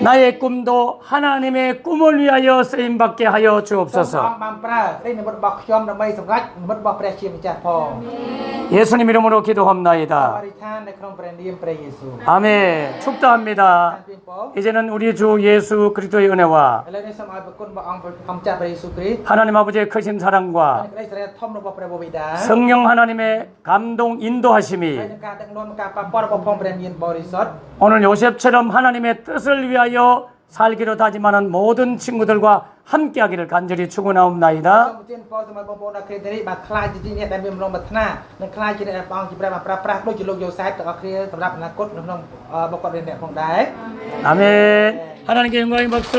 나의 꿈도 하나님의 꿈을 위하여 쓰임 받게 하여 សូមព្រះ 주옵소서. អង្គបានប្រើនៃនិមិត្តរបស់ខ្ញុំដើម្បីសម្រេចនិមិត្តរបស់ព្រះជាម្ចាស់ផង 예수님 이름으로 អ 기도합나이다. ធិដ្ឋាននៅក្នុងព្រះនាមព្រះយេស៊ូវ 아멘. 축도합니다. អរគុណបង 이제는 우리 주 예수 그리스도의 은혜와 ឥឡូវនេះសូមឲ្យប្រគុណព្រះអង្គព្រះម្ចាស់ព្រះយេស៊ូវគ្រីស្ទ 하나님 아버지의 크신 ហើយ 사랑과 ក្តីស្រែកធំរបស់ព្រះបិតា 성령 하나님의 감동 ហើយ 인도하심이 នឹងការដឹកនាំការប៉ះពាល់របស់ផងព្រះញាណបរិសុទ្ធ 오늘 요셉처럼 하나님의 뜻을 위하여 살기로 다짐하는 모든 친구들과 함께하기를 간절히 សូ 축원하옵나이다. មប្រទានពរសម្រាប់បងប្អូនដល់គ្នានេះបាទខ្លាចជាអ្នកដែលមានបំណងប្រាថ្នានិងខ្លាចជាអ្នកព្រះអង្គជាព្រះបានប្រើប្រាស់ដូចជាលោកយូសែបទាំងអស់គ្នាសម្រាប់អនាគតក្នុងបុគ្គលិកអ្នកផងដែរ 아멘. 하나님께 영광의 박수.